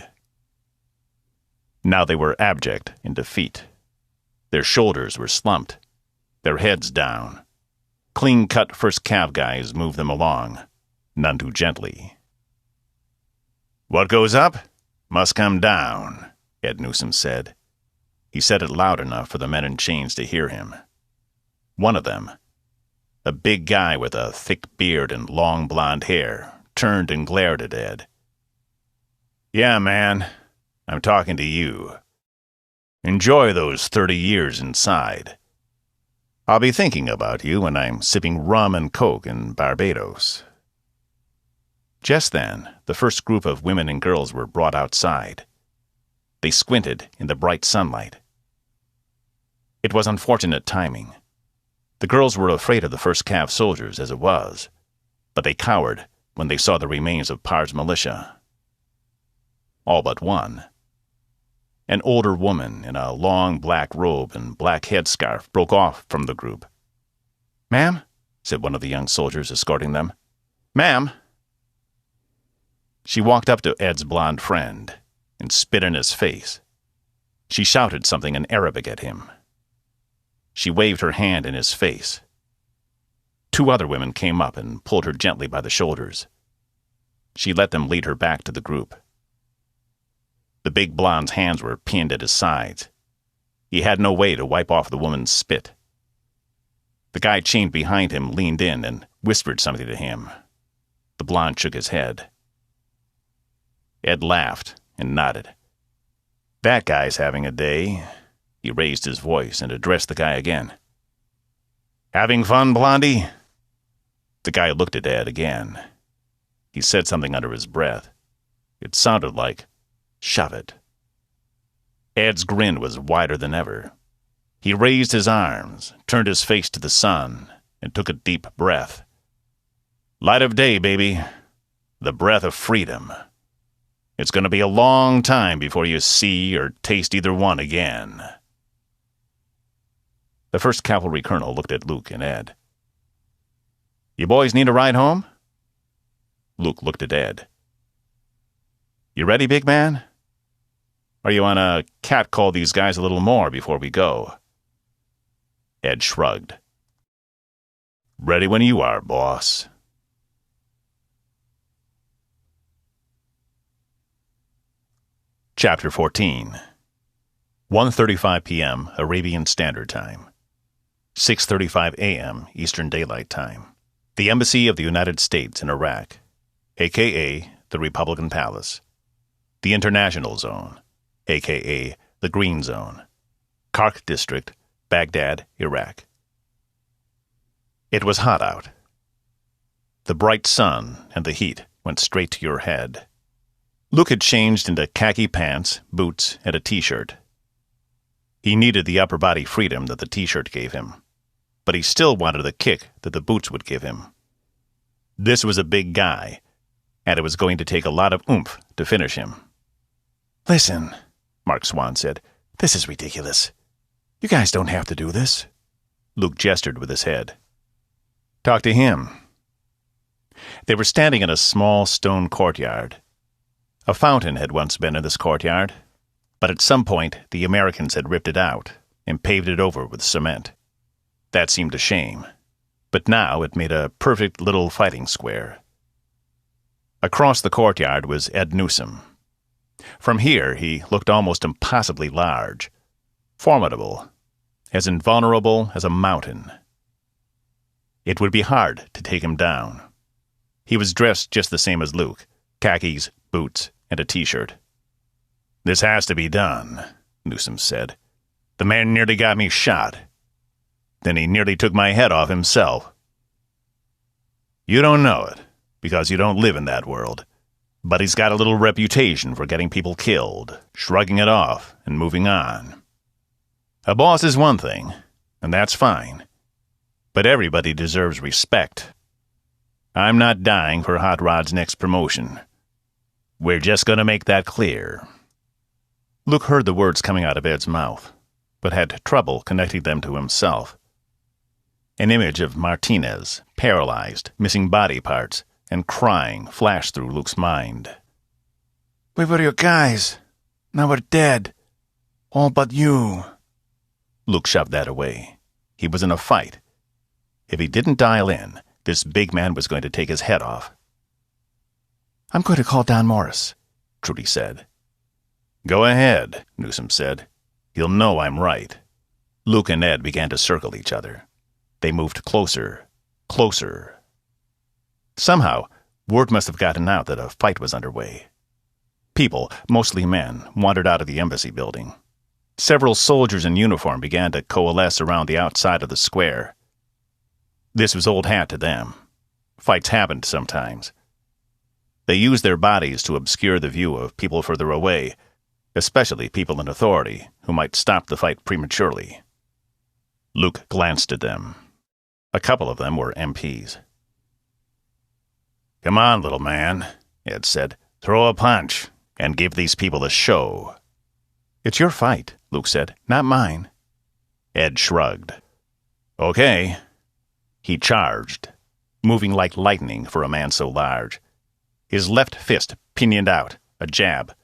Now they were abject in defeat. Their shoulders were slumped, their heads down. Clean-cut 1st Cav guys moved them along, none too gently. What goes up must come down, Ed Newsom said. He said it loud enough for the men in chains to hear him. One of them, a big guy with a thick beard and long blonde hair, turned and glared at Ed. Yeah, man, I'm talking to you. Enjoy those 30 years inside. I'll be thinking about you when I'm sipping rum and coke in Barbados. Just then, the first group of women and girls were brought outside. They squinted in the bright sunlight. It was unfortunate timing. The girls were afraid of the 1st Cav soldiers as it was, but they cowered when they saw the remains of Parr's militia. All but one. An older woman in a long black robe and black headscarf broke off from the group. "Ma'am," said one of the young soldiers escorting them. "Ma'am." She walked up to Ed's blonde friend and spit in his face. She shouted something in Arabic at him. She waved her hand in his face. 2 other women came up and pulled her gently by the shoulders. She let them lead her back to the group. The big blonde's hands were pinned at his sides. He had no way to wipe off the woman's spit. The guy chained behind him leaned in and whispered something to him. The blonde shook his head. Ed laughed and nodded. That guy's having a day. He raised his voice and addressed the guy again. Having fun, Blondie? The guy looked at Ed again. He said something under his breath. It sounded like, "Shove it." Ed's grin was wider than ever. He raised his arms, turned his face to the sun, and took a deep breath. Light of day, baby. The breath of freedom. It's going to be a long time before you see or taste either one again. The 1st Cavalry colonel looked at Luke and Ed. You boys need a ride home? Luke looked at Ed. You ready, big man? Or you want to catcall these guys a little more before we go? Ed shrugged. Ready when you are, boss. Chapter 14. 1:35 p.m. Arabian Standard Time. 6:35 a.m. Eastern Daylight Time. The Embassy of the United States in Iraq, a.k.a. the Republican Palace. The International Zone, a.k.a. the Green Zone. Kark District, Baghdad, Iraq. It was hot out. The bright sun and the heat went straight to your head. Luke had changed into khaki pants, boots, and a t-shirt. He needed the upper body freedom that the t-shirt gave him, but he still wanted the kick that the boots would give him. This was a big guy, and it was going to take a lot of oomph to finish him. "Listen," Mark Swan said. "This is ridiculous. You guys don't have to do this." Luke gestured with his head. "Talk to him." They were standing in a small stone courtyard. A fountain had once been in this courtyard, but at some point the Americans had ripped it out and paved it over with cement. That seemed a shame, but now it made a perfect little fighting square. Across the courtyard was Ed Newsom. From here he looked almost impossibly large, formidable, as invulnerable as a mountain. It would be hard to take him down. He was dressed just the same as Luke, khakis, boots, and a t-shirt. "This has to be done," Newsom said. "The man nearly got me shot. Then he nearly took my head off himself. You don't know it, because you don't live in that world, but he's got a little reputation for getting people killed, shrugging it off, and moving on. A boss is one thing, and that's fine, but everybody deserves respect. I'm not dying for Hot Rod's next promotion. We're just going to make that clear." Luke heard the words coming out of Ed's mouth, but had trouble connecting them to himself. An image of Martinez, paralyzed, missing body parts, and crying flashed through Luke's mind. "We were your guys. Now we're dead. All but you." Luke shoved that away. He was in a fight. If he didn't dial in, this big man was going to take his head off. "I'm going to call Don Morris," Trudy said. "Go ahead," Newsom said. "He'll know I'm right." Luke and Ed began to circle each other. They moved closer, closer. Somehow, word must have gotten out that a fight was underway. People, mostly men, wandered out of the embassy building. Several soldiers in uniform began to coalesce around the outside of the square. This was old hat to them. Fights happened sometimes. They used their bodies to obscure the view of people further away, especially people in authority who might stop the fight prematurely. Luke glanced at them. A couple of them were MPs. "Come on, little man," Ed said. "Throw a punch and give these people a show." "It's your fight," Luke said, "not mine." Ed shrugged. "Okay." He charged, moving like lightning for a man so large. His left fist pinioned out, a jab.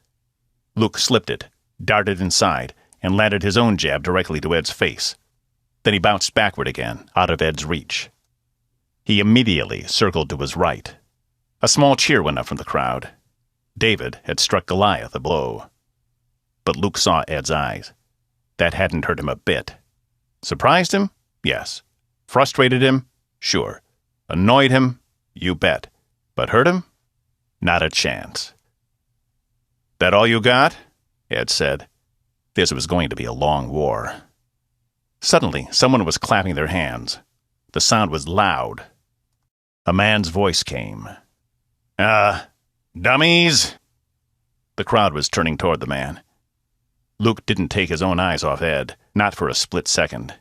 Luke slipped it, darted inside, and landed his own jab directly to Ed's face. Then he bounced backward again, out of Ed's reach. He immediately circled to his right. A small cheer went up from the crowd. David had struck Goliath a blow. But Luke saw Ed's eyes. That hadn't hurt him a bit. Surprised him? Yes. Frustrated him? Sure. Annoyed him? You bet. But hurt him? Not a chance. "That all you got?" Ed said. This was going to be a long war. Suddenly, someone was clapping their hands. The sound was loud. A man's voice came. Dummies?" The crowd was turning toward the man. Luke didn't take his own eyes off Ed, not for a split second.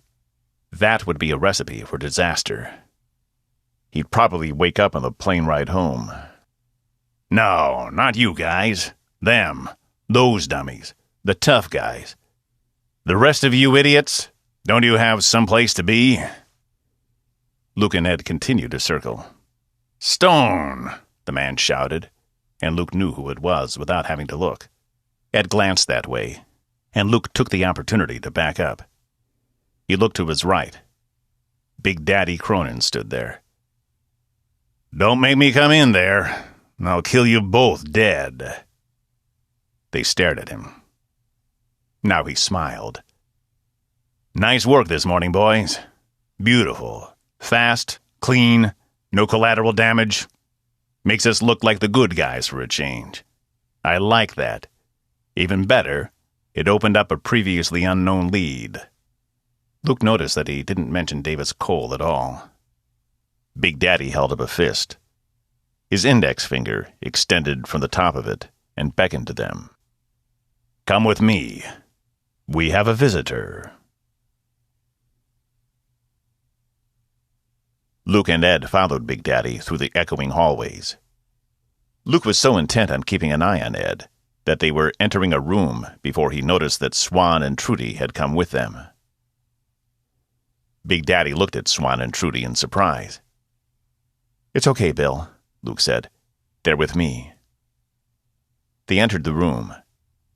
That would be a recipe for disaster. He'd probably wake up on the plane ride home. "No, not you guys. Them. Those dummies. The tough guys. The rest of you idiots, don't you have someplace to be?" Luke and Ed continued to circle. "Stone!" the man shouted, and Luke knew who it was without having to look. Ed glanced that way, and Luke took the opportunity to back up. He looked to his right. Big Daddy Cronin stood there. "Don't make me come in there. I'll kill you both dead." They stared at him. Now he smiled. "Nice work this morning, boys. Beautiful. Fast, clean, no collateral damage. Makes us look like the good guys for a change. I like that. Even better, it opened up a previously unknown lead." Luke noticed that he didn't mention Davis Cole at all. Big Daddy held up a fist. His index finger extended from the top of it and beckoned to them. "Come with me. We have a visitor." Luke and Ed followed Big Daddy through the echoing hallways. Luke was so intent on keeping an eye on Ed that they were entering a room before he noticed that Swan and Trudy had come with them. Big Daddy looked at Swan and Trudy in surprise. "It's okay, Bill," Luke said. "They're with me." They entered the room.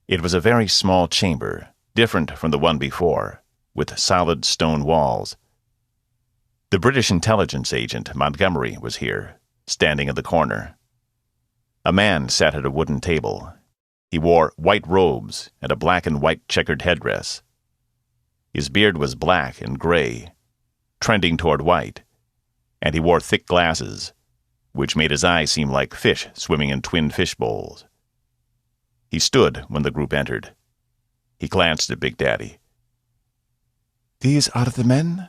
It was a very small chamber, different from the one before, with solid stone walls. The British intelligence agent, Montgomery, was here, standing in the corner. A man sat at a wooden table. He wore white robes and a black and white checkered headdress. His beard was black and gray, trending toward white, and he wore thick glasses, which made his eyes seem like fish swimming in twin fish bowls. He stood when the group entered. He glanced at Big Daddy. "These are the men?"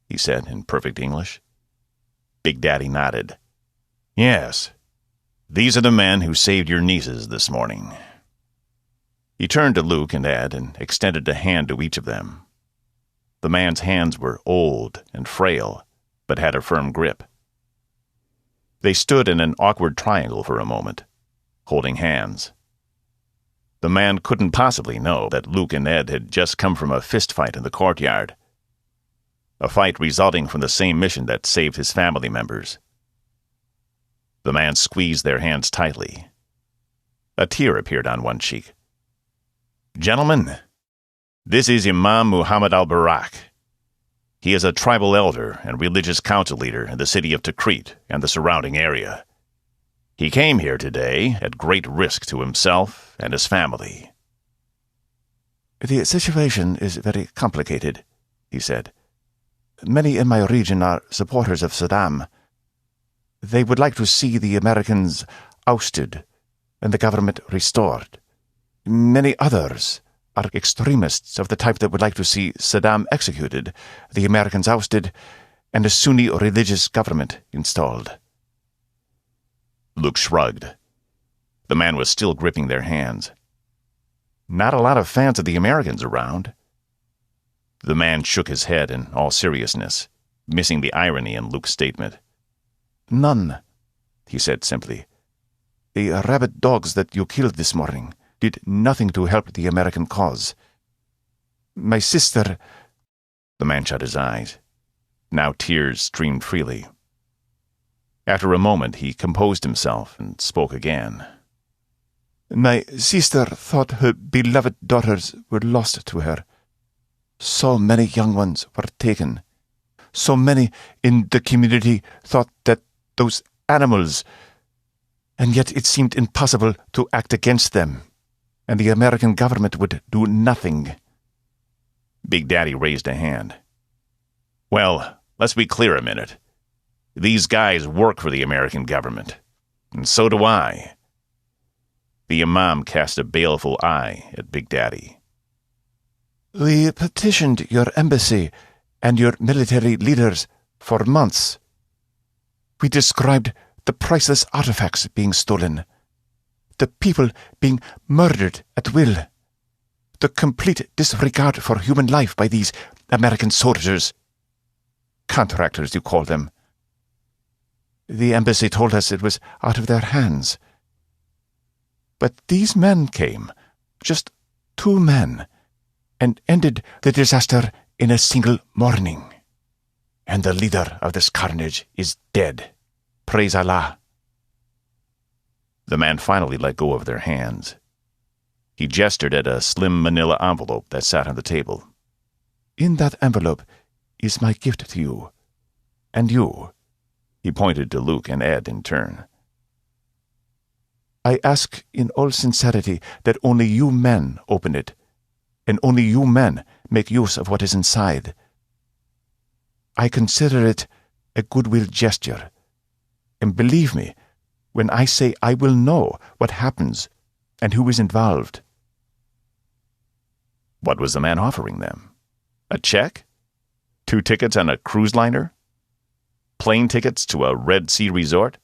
he said in perfect English. Big Daddy nodded. "Yes, these are the men who saved your nieces this morning." He turned to Luke and Ed and extended a hand to each of them. The man's hands were old and frail, but had a firm grip. They stood in an awkward triangle for a moment, holding hands. The man couldn't possibly know that Luke and Ed had just come from a fist fight in the courtyard, a fight resulting from the same mission that saved his family members. The man squeezed their hands tightly. A tear appeared on one cheek. "Gentlemen, this is Imam Muhammad al-Barak. He is a tribal elder and religious council leader in the city of Tikrit and the surrounding area. He came here today at great risk to himself and his family." "The situation is very complicated," he said. "Many in my region are supporters of Saddam. They would like to see the Americans ousted and the government restored. Many others are extremists of the type that would like to see Saddam executed, the Americans ousted, and a Sunni religious government installed." Luke shrugged. The man was still gripping their hands. "Not a lot of fans of the Americans around." The man shook his head in all seriousness, missing the irony in Luke's statement. "None," he said simply. "The rabid dogs that you killed this morning did nothing to help the American cause. My sister—" The man shut his eyes. Now tears streamed freely. After a moment, he composed himself and spoke again. "My sister thought her beloved daughters were lost to her. So many young ones were taken. So many in the community thought that those animals, and yet it seemed impossible to act against them, and the American government would do nothing." Big Daddy raised a hand. "Well, let's be clear a minute. These guys work for the American government, and so do I." The Imam cast a baleful eye at Big Daddy. "We petitioned your embassy and your military leaders for months. We described the priceless artifacts being stolen, the people being murdered at will, the complete disregard for human life by these American soldiers. Contractors, you call them. The embassy told us it was out of their hands. But these men came, just 2 men, and ended the disaster in a single morning. And the leader of this carnage is dead. Praise Allah." The man finally let go of their hands. He gestured at a slim manila envelope that sat on the table. "In that envelope is my gift to you. And you." He pointed to Luke and Ed in turn. "I ask in all sincerity that only you men open it, and only you men make use of what is inside. I consider it a goodwill gesture, and believe me when I say I will know what happens and who is involved." What was the man offering them? A check? 2 tickets on a cruise liner? Plane tickets to a Red Sea resort?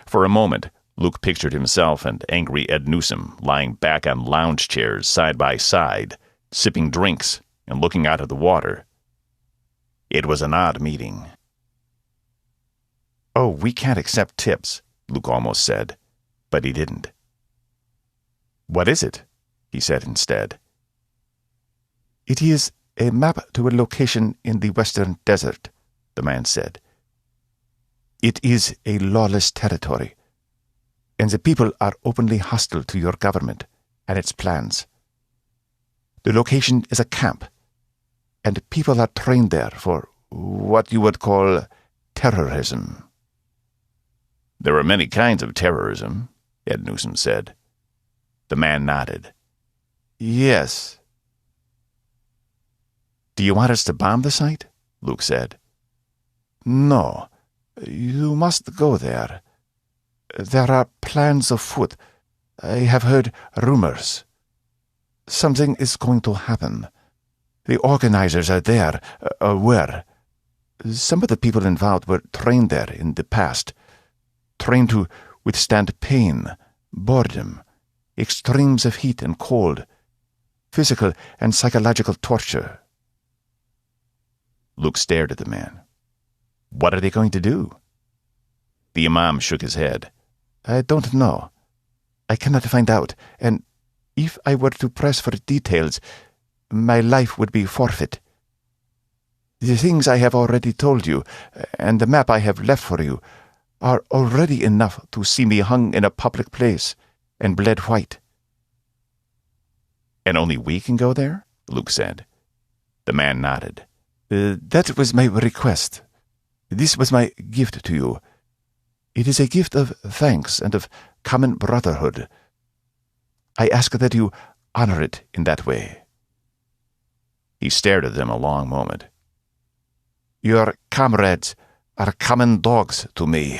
For a moment, Luke pictured himself and angry Ed Newsom lying back on lounge chairs side by side, sipping drinks and looking out at the water. It was an odd meeting. "Oh, we can't accept tips," Luke almost said. But he didn't. "What is it?" he said instead. "It is a map to a location in the western desert," the man said. "It is a lawless territory, and the people are openly hostile to your government and its plans. The location is a camp, and people are trained there for what you would call terrorism." "There are many kinds of terrorism," Ed Newsom said. The man nodded. "Yes." "Do you want us to bomb the site?" Luke said. "No. You must go there. There are plans afoot. I have heard rumors. Something is going to happen. The organizers are there, were. Some of the people involved were trained there in the past. Trained to withstand pain, boredom, extremes of heat and cold, physical and psychological torture." Luke stared at the man. "What are they going to do?" The Imam shook his head. "I don't know. I cannot find out, and if I were to press for details, my life would be forfeit. The things I have already told you, and the map I have left for you, are already enough to see me hung in a public place and bled white." "And only we can go there?" Luke said. The man nodded. "That was my request. This was my gift to you. It is a gift of thanks and of common brotherhood. I ask that you honor it in that way." He stared at them a long moment. "Your comrades are common dogs to me.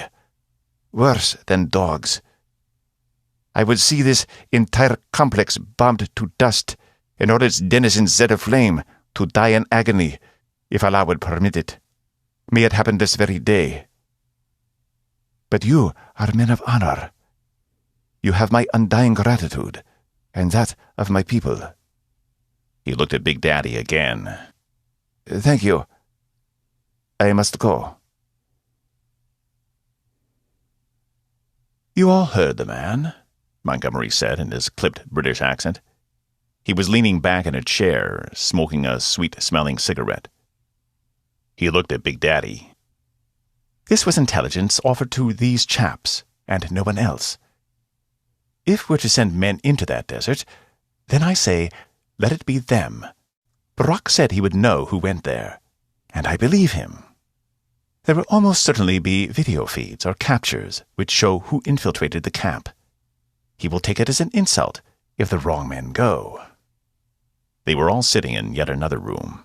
Worse than dogs. I would see this entire complex bombed to dust, and all its denizens set aflame to die in agony, if Allah would permit it. May it happen this very day. But you are men of honor. You have my undying gratitude, and that of my people." He looked at Big Daddy again. "Thank you. I must go." "You all heard the man," Montgomery said in his clipped British accent. He was leaning back in a chair, smoking a sweet-smelling cigarette. He looked at Big Daddy. "This was intelligence offered to these chaps, and no one else. If we're to send men into that desert, then I say, let it be them. Brock said he would know who went there, and I believe him. There will almost certainly be video feeds or captures which show who infiltrated the camp. He will take it as an insult if the wrong men go." They were all sitting in yet another room.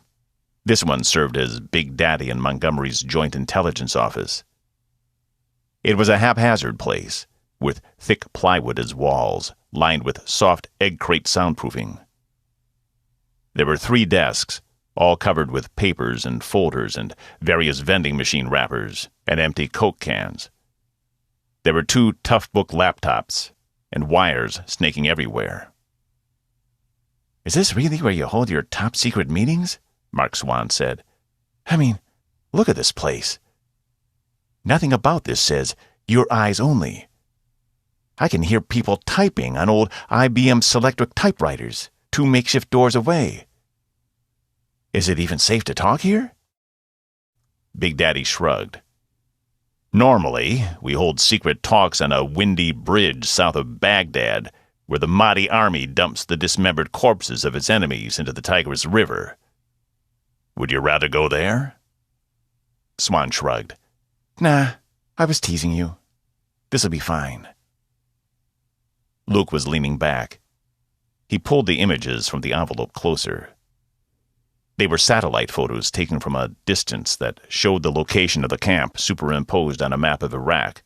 This one served as Big Daddy and Montgomery's joint intelligence office. It was a haphazard place, with thick plywood as walls, lined with soft egg crate soundproofing. There were 3 desks, all covered with papers and folders and various vending machine wrappers and empty Coke cans. There were 2 Toughbook laptops, and wires snaking everywhere. "Is this really where you hold your top-secret meetings?" Mark Swan said. "I mean, look at this place. Nothing about this says, your eyes only. I can hear people typing on old IBM Selectric typewriters 2 makeshift doors away. Is it even safe to talk here?" Big Daddy shrugged. "Normally, we hold secret talks on a windy bridge south of Baghdad, where the Mahdi army dumps the dismembered corpses of its enemies into the Tigris River. Would you rather go there?" Swan shrugged. "Nah, I was teasing you. This'll be fine." Luke was leaning back. He pulled the images from the envelope closer. They were satellite photos taken from a distance that showed the location of the camp superimposed on a map of Iraq,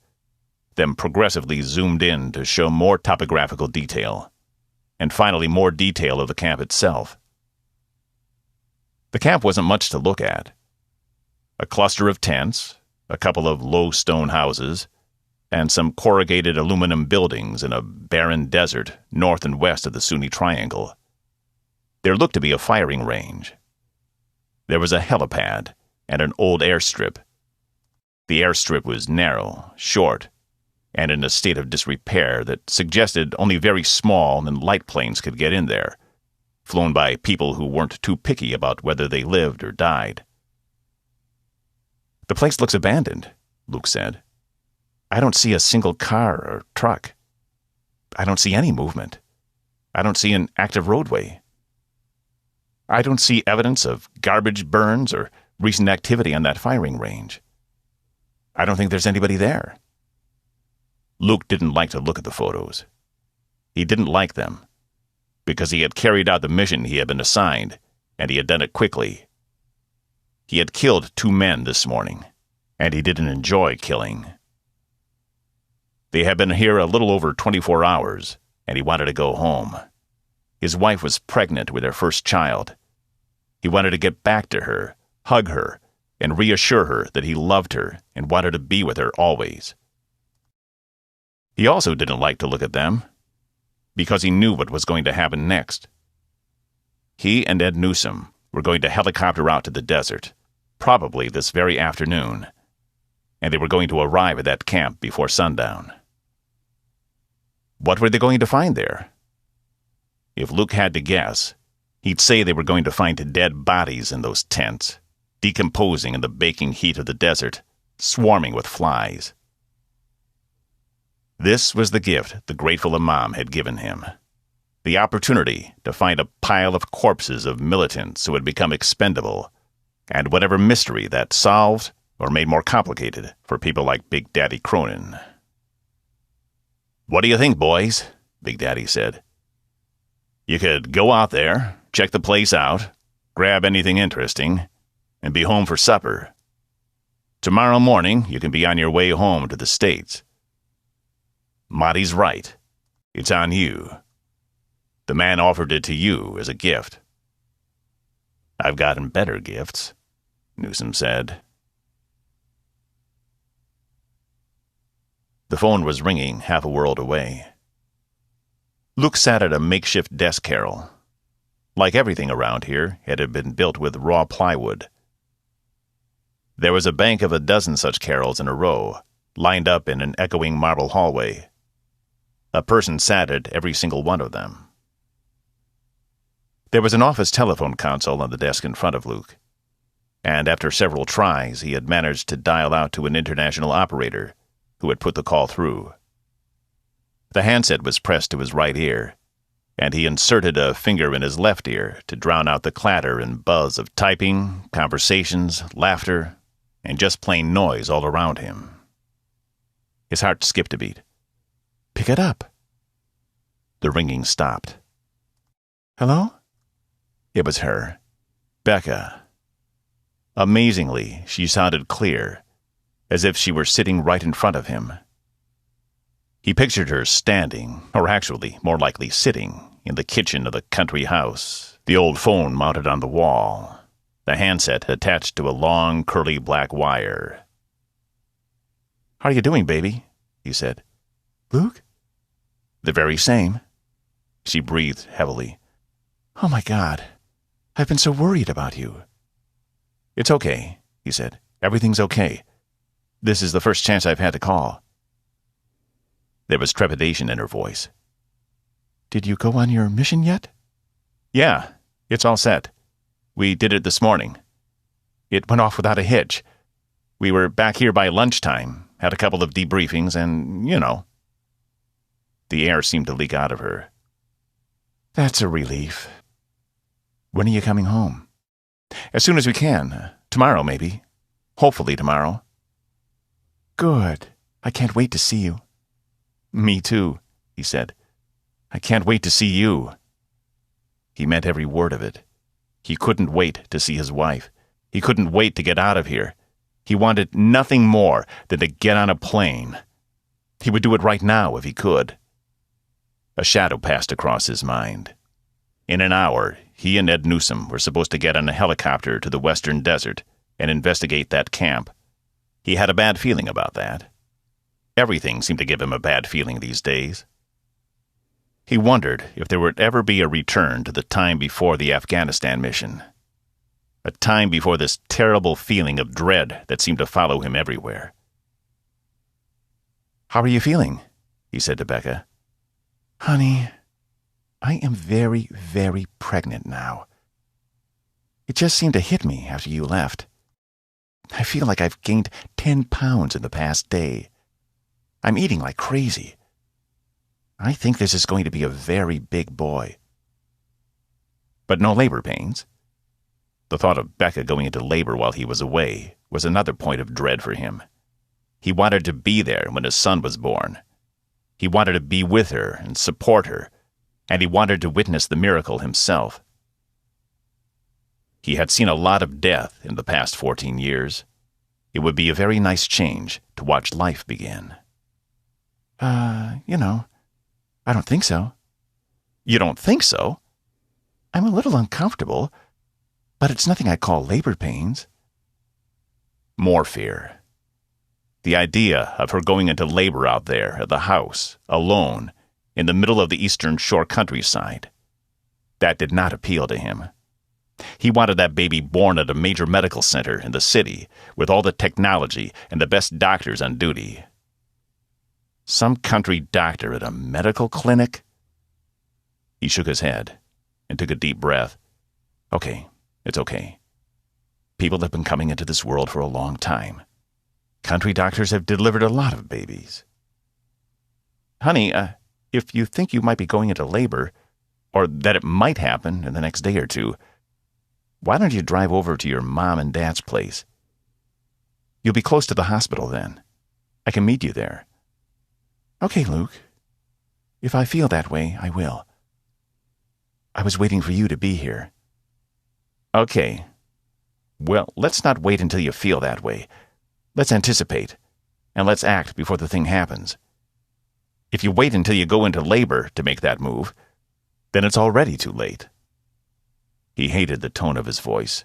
then progressively zoomed in to show more topographical detail, and finally more detail of the camp itself. The camp wasn't much to look at. A cluster of tents, a couple of low stone houses, and some corrugated aluminum buildings in a barren desert north and west of the Sunni Triangle. There looked to be a firing range. There was a helipad and an old airstrip. The airstrip was narrow, short, and in a state of disrepair that suggested only very small and light planes could get in there, flown by people who weren't too picky about whether they lived or died. "The place looks abandoned," Luke said. "I don't see a single car or truck. I don't see any movement. I don't see an active roadway. I don't see evidence of garbage burns or recent activity on that firing range. I don't think there's anybody there." Luke didn't like to look at the photos. He didn't like them, because he had carried out the mission he had been assigned, and he had done it quickly. He had killed 2 men this morning, and he didn't enjoy killing. They had been here a little over 24 hours, and he wanted to go home. His wife was pregnant with their first child. He wanted to get back to her, hug her, and reassure her that he loved her and wanted to be with her always. He also didn't like to look at them, because he knew what was going to happen next. He and Ed Newsom were going to helicopter out to the desert, probably this very afternoon, and they were going to arrive at that camp before sundown. What were they going to find there? If Luke had to guess, he'd say they were going to find dead bodies in those tents, decomposing in the baking heat of the desert, swarming with flies. This was the gift the grateful Imam had given him. The opportunity to find a pile of corpses of militants who had become expendable, and whatever mystery that solved or made more complicated for people like Big Daddy Cronin. "What do you think, boys?" Big Daddy said. "You could go out there, check the place out, grab anything interesting, and be home for supper. Tomorrow morning, you can be on your way home to the States. Marty's right. It's on you. The man offered it to you as a gift." "I've gotten better gifts," Newsom said. The phone was ringing half a world away. Luke sat at a makeshift desk carrel. Like everything around here, it had been built with raw plywood. There was a bank of a dozen such carrels in a row, lined up in an echoing marble hallway. A person sat at every single one of them. There was an office telephone console on the desk in front of Luke, and after several tries, he had managed to dial out to an international operator who had put the call through. The handset was pressed to his right ear, and he inserted a finger in his left ear to drown out the clatter and buzz of typing, conversations, laughter, and just plain noise all around him. His heart skipped a beat. "Pick it up." The ringing stopped. "Hello?" It was her. Becca. Amazingly, she sounded clear, as if she were sitting right in front of him. He pictured her standing, or actually, more likely sitting, in the kitchen of the country house, the old phone mounted on the wall, the handset attached to a long, curly black wire. "How are you doing, baby?" he said. "Luke?" "The very same." She breathed heavily. "Oh, my God. I've been so worried about you." "It's okay," he said. "Everything's okay. This is the first chance I've had to call." There was trepidation in her voice. "Did you go on your mission yet?" "Yeah, it's all set. We did it this morning. It went off without a hitch. We were back here by lunchtime, had a couple of debriefings, and, you know." The air seemed to leak out of her. "That's a relief. When are you coming home?" "As soon as we can. Tomorrow, maybe. Hopefully tomorrow." "Good. I can't wait to see you." "Me too," he said. "I can't wait to see you." He meant every word of it. He couldn't wait to see his wife. He couldn't wait to get out of here. He wanted nothing more than to get on a plane. He would do it right now if he could. A shadow passed across his mind. In an hour, he and Ed Newsom were supposed to get on a helicopter to the western desert and investigate that camp. He had a bad feeling about that. Everything seemed to give him a bad feeling these days. He wondered if there would ever be a return to the time before the Afghanistan mission. A time before this terrible feeling of dread that seemed to follow him everywhere. How are you feeling? He said to Becca. Honey, I am very, very pregnant now. It just seemed to hit me after you left. I feel like I've gained 10 pounds in the past day. I'm eating like crazy. I think this is going to be a very big boy. But no labor pains. The thought of Becca going into labor while he was away was another point of dread for him. He wanted to be there when his son was born. He wanted to be with her and support her, and he wanted to witness the miracle himself. He had seen a lot of death in the past 14 years. It would be a very nice change to watch life begin. I don't think so. You don't think so? I'm a little uncomfortable, but it's nothing I call labor pains. More fear. The idea of her going into labor out there at the house, alone, in the middle of the Eastern Shore countryside. That did not appeal to him. He wanted that baby born at a major medical center in the city, with all the technology and the best doctors on duty. Some country doctor at a medical clinic? He shook his head and took a deep breath. Okay, it's okay. People have been coming into this world for a long time. Country doctors have delivered a lot of babies. Honey, if you think you might be going into labor, or that it might happen in the next day or two, why don't you drive over to your mom and dad's place? You'll be close to the hospital then. I can meet you there. Okay, Luke. If I feel that way, I will. I was waiting for you to be here. Okay. Well, let's not wait until you feel that way. Let's anticipate, and let's act before the thing happens. If you wait until you go into labor to make that move, then it's already too late. He hated the tone of his voice.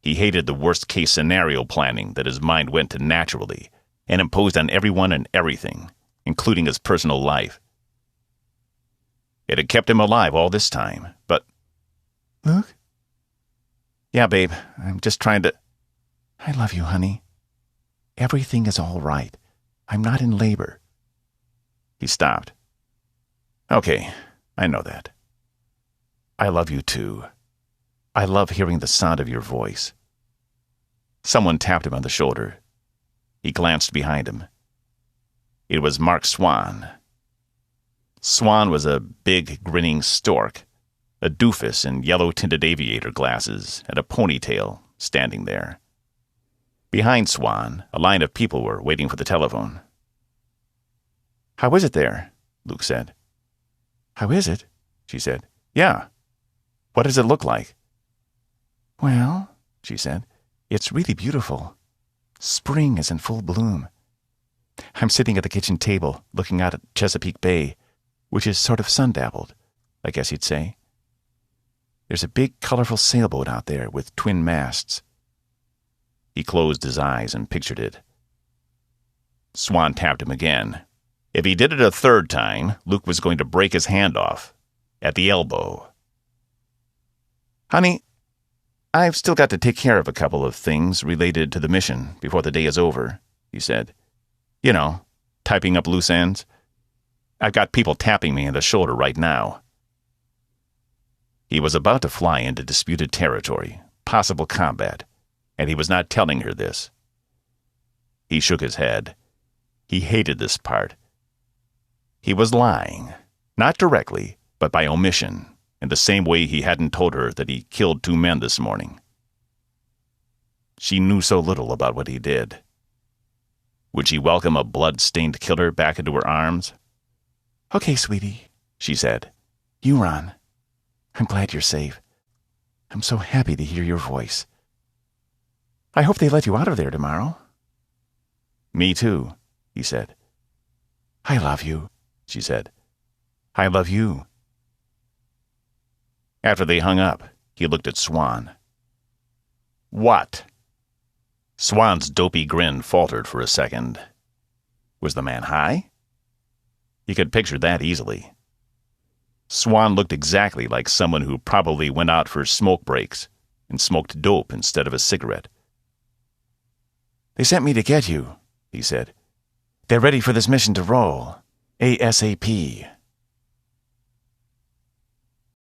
He hated the worst-case scenario planning that his mind went to naturally and imposed on everyone and everything, including his personal life. It had kept him alive all this time, but... Luke? Yeah, babe, I'm just trying to... I love you, honey. Everything is all right. I'm not in labor. He stopped. Okay, I know that. I love you too. I love hearing the sound of your voice. Someone tapped him on the shoulder. He glanced behind him. It was Mark Swan. Swan was a big, grinning stork, a doofus in yellow-tinted aviator glasses and a ponytail, standing there. Behind Swan, a line of people were waiting for the telephone. How is it there? Luke said. How is it? She said. Yeah. What does it look like? Well, she said, it's really beautiful. Spring is in full bloom. I'm sitting at the kitchen table, looking out at Chesapeake Bay, which is sort of sun-dappled, I guess you'd say. There's a big, colorful sailboat out there with twin masts. He closed his eyes and pictured it. Swan tapped him again. If he did it a third time, Luke was going to break his hand off, at the elbow. Honey, I've still got to take care of a couple of things related to the mission before the day is over, he said. You know, typing up loose ends. I've got people tapping me in the shoulder right now. He was about to fly into disputed territory, possible combat, and he was not telling her this. He shook his head. He hated this part. He was lying, not directly, but by omission, in the same way he hadn't told her that he killed 2 men this morning. She knew so little about what he did. Would she welcome a blood-stained killer back into her arms? Okay, sweetie, she said. You run. I'm glad you're safe. I'm so happy to hear your voice. I hope they let you out of there tomorrow. Me too, he said. I love you, she said. I love you. After they hung up, he looked at Swan. What? Swan's dopey grin faltered for a second. Was the man high? He could picture that easily. Swan looked exactly like someone who probably went out for smoke breaks and smoked dope instead of a cigarette. They sent me to get you, he said. They're ready for this mission to roll. ASAP.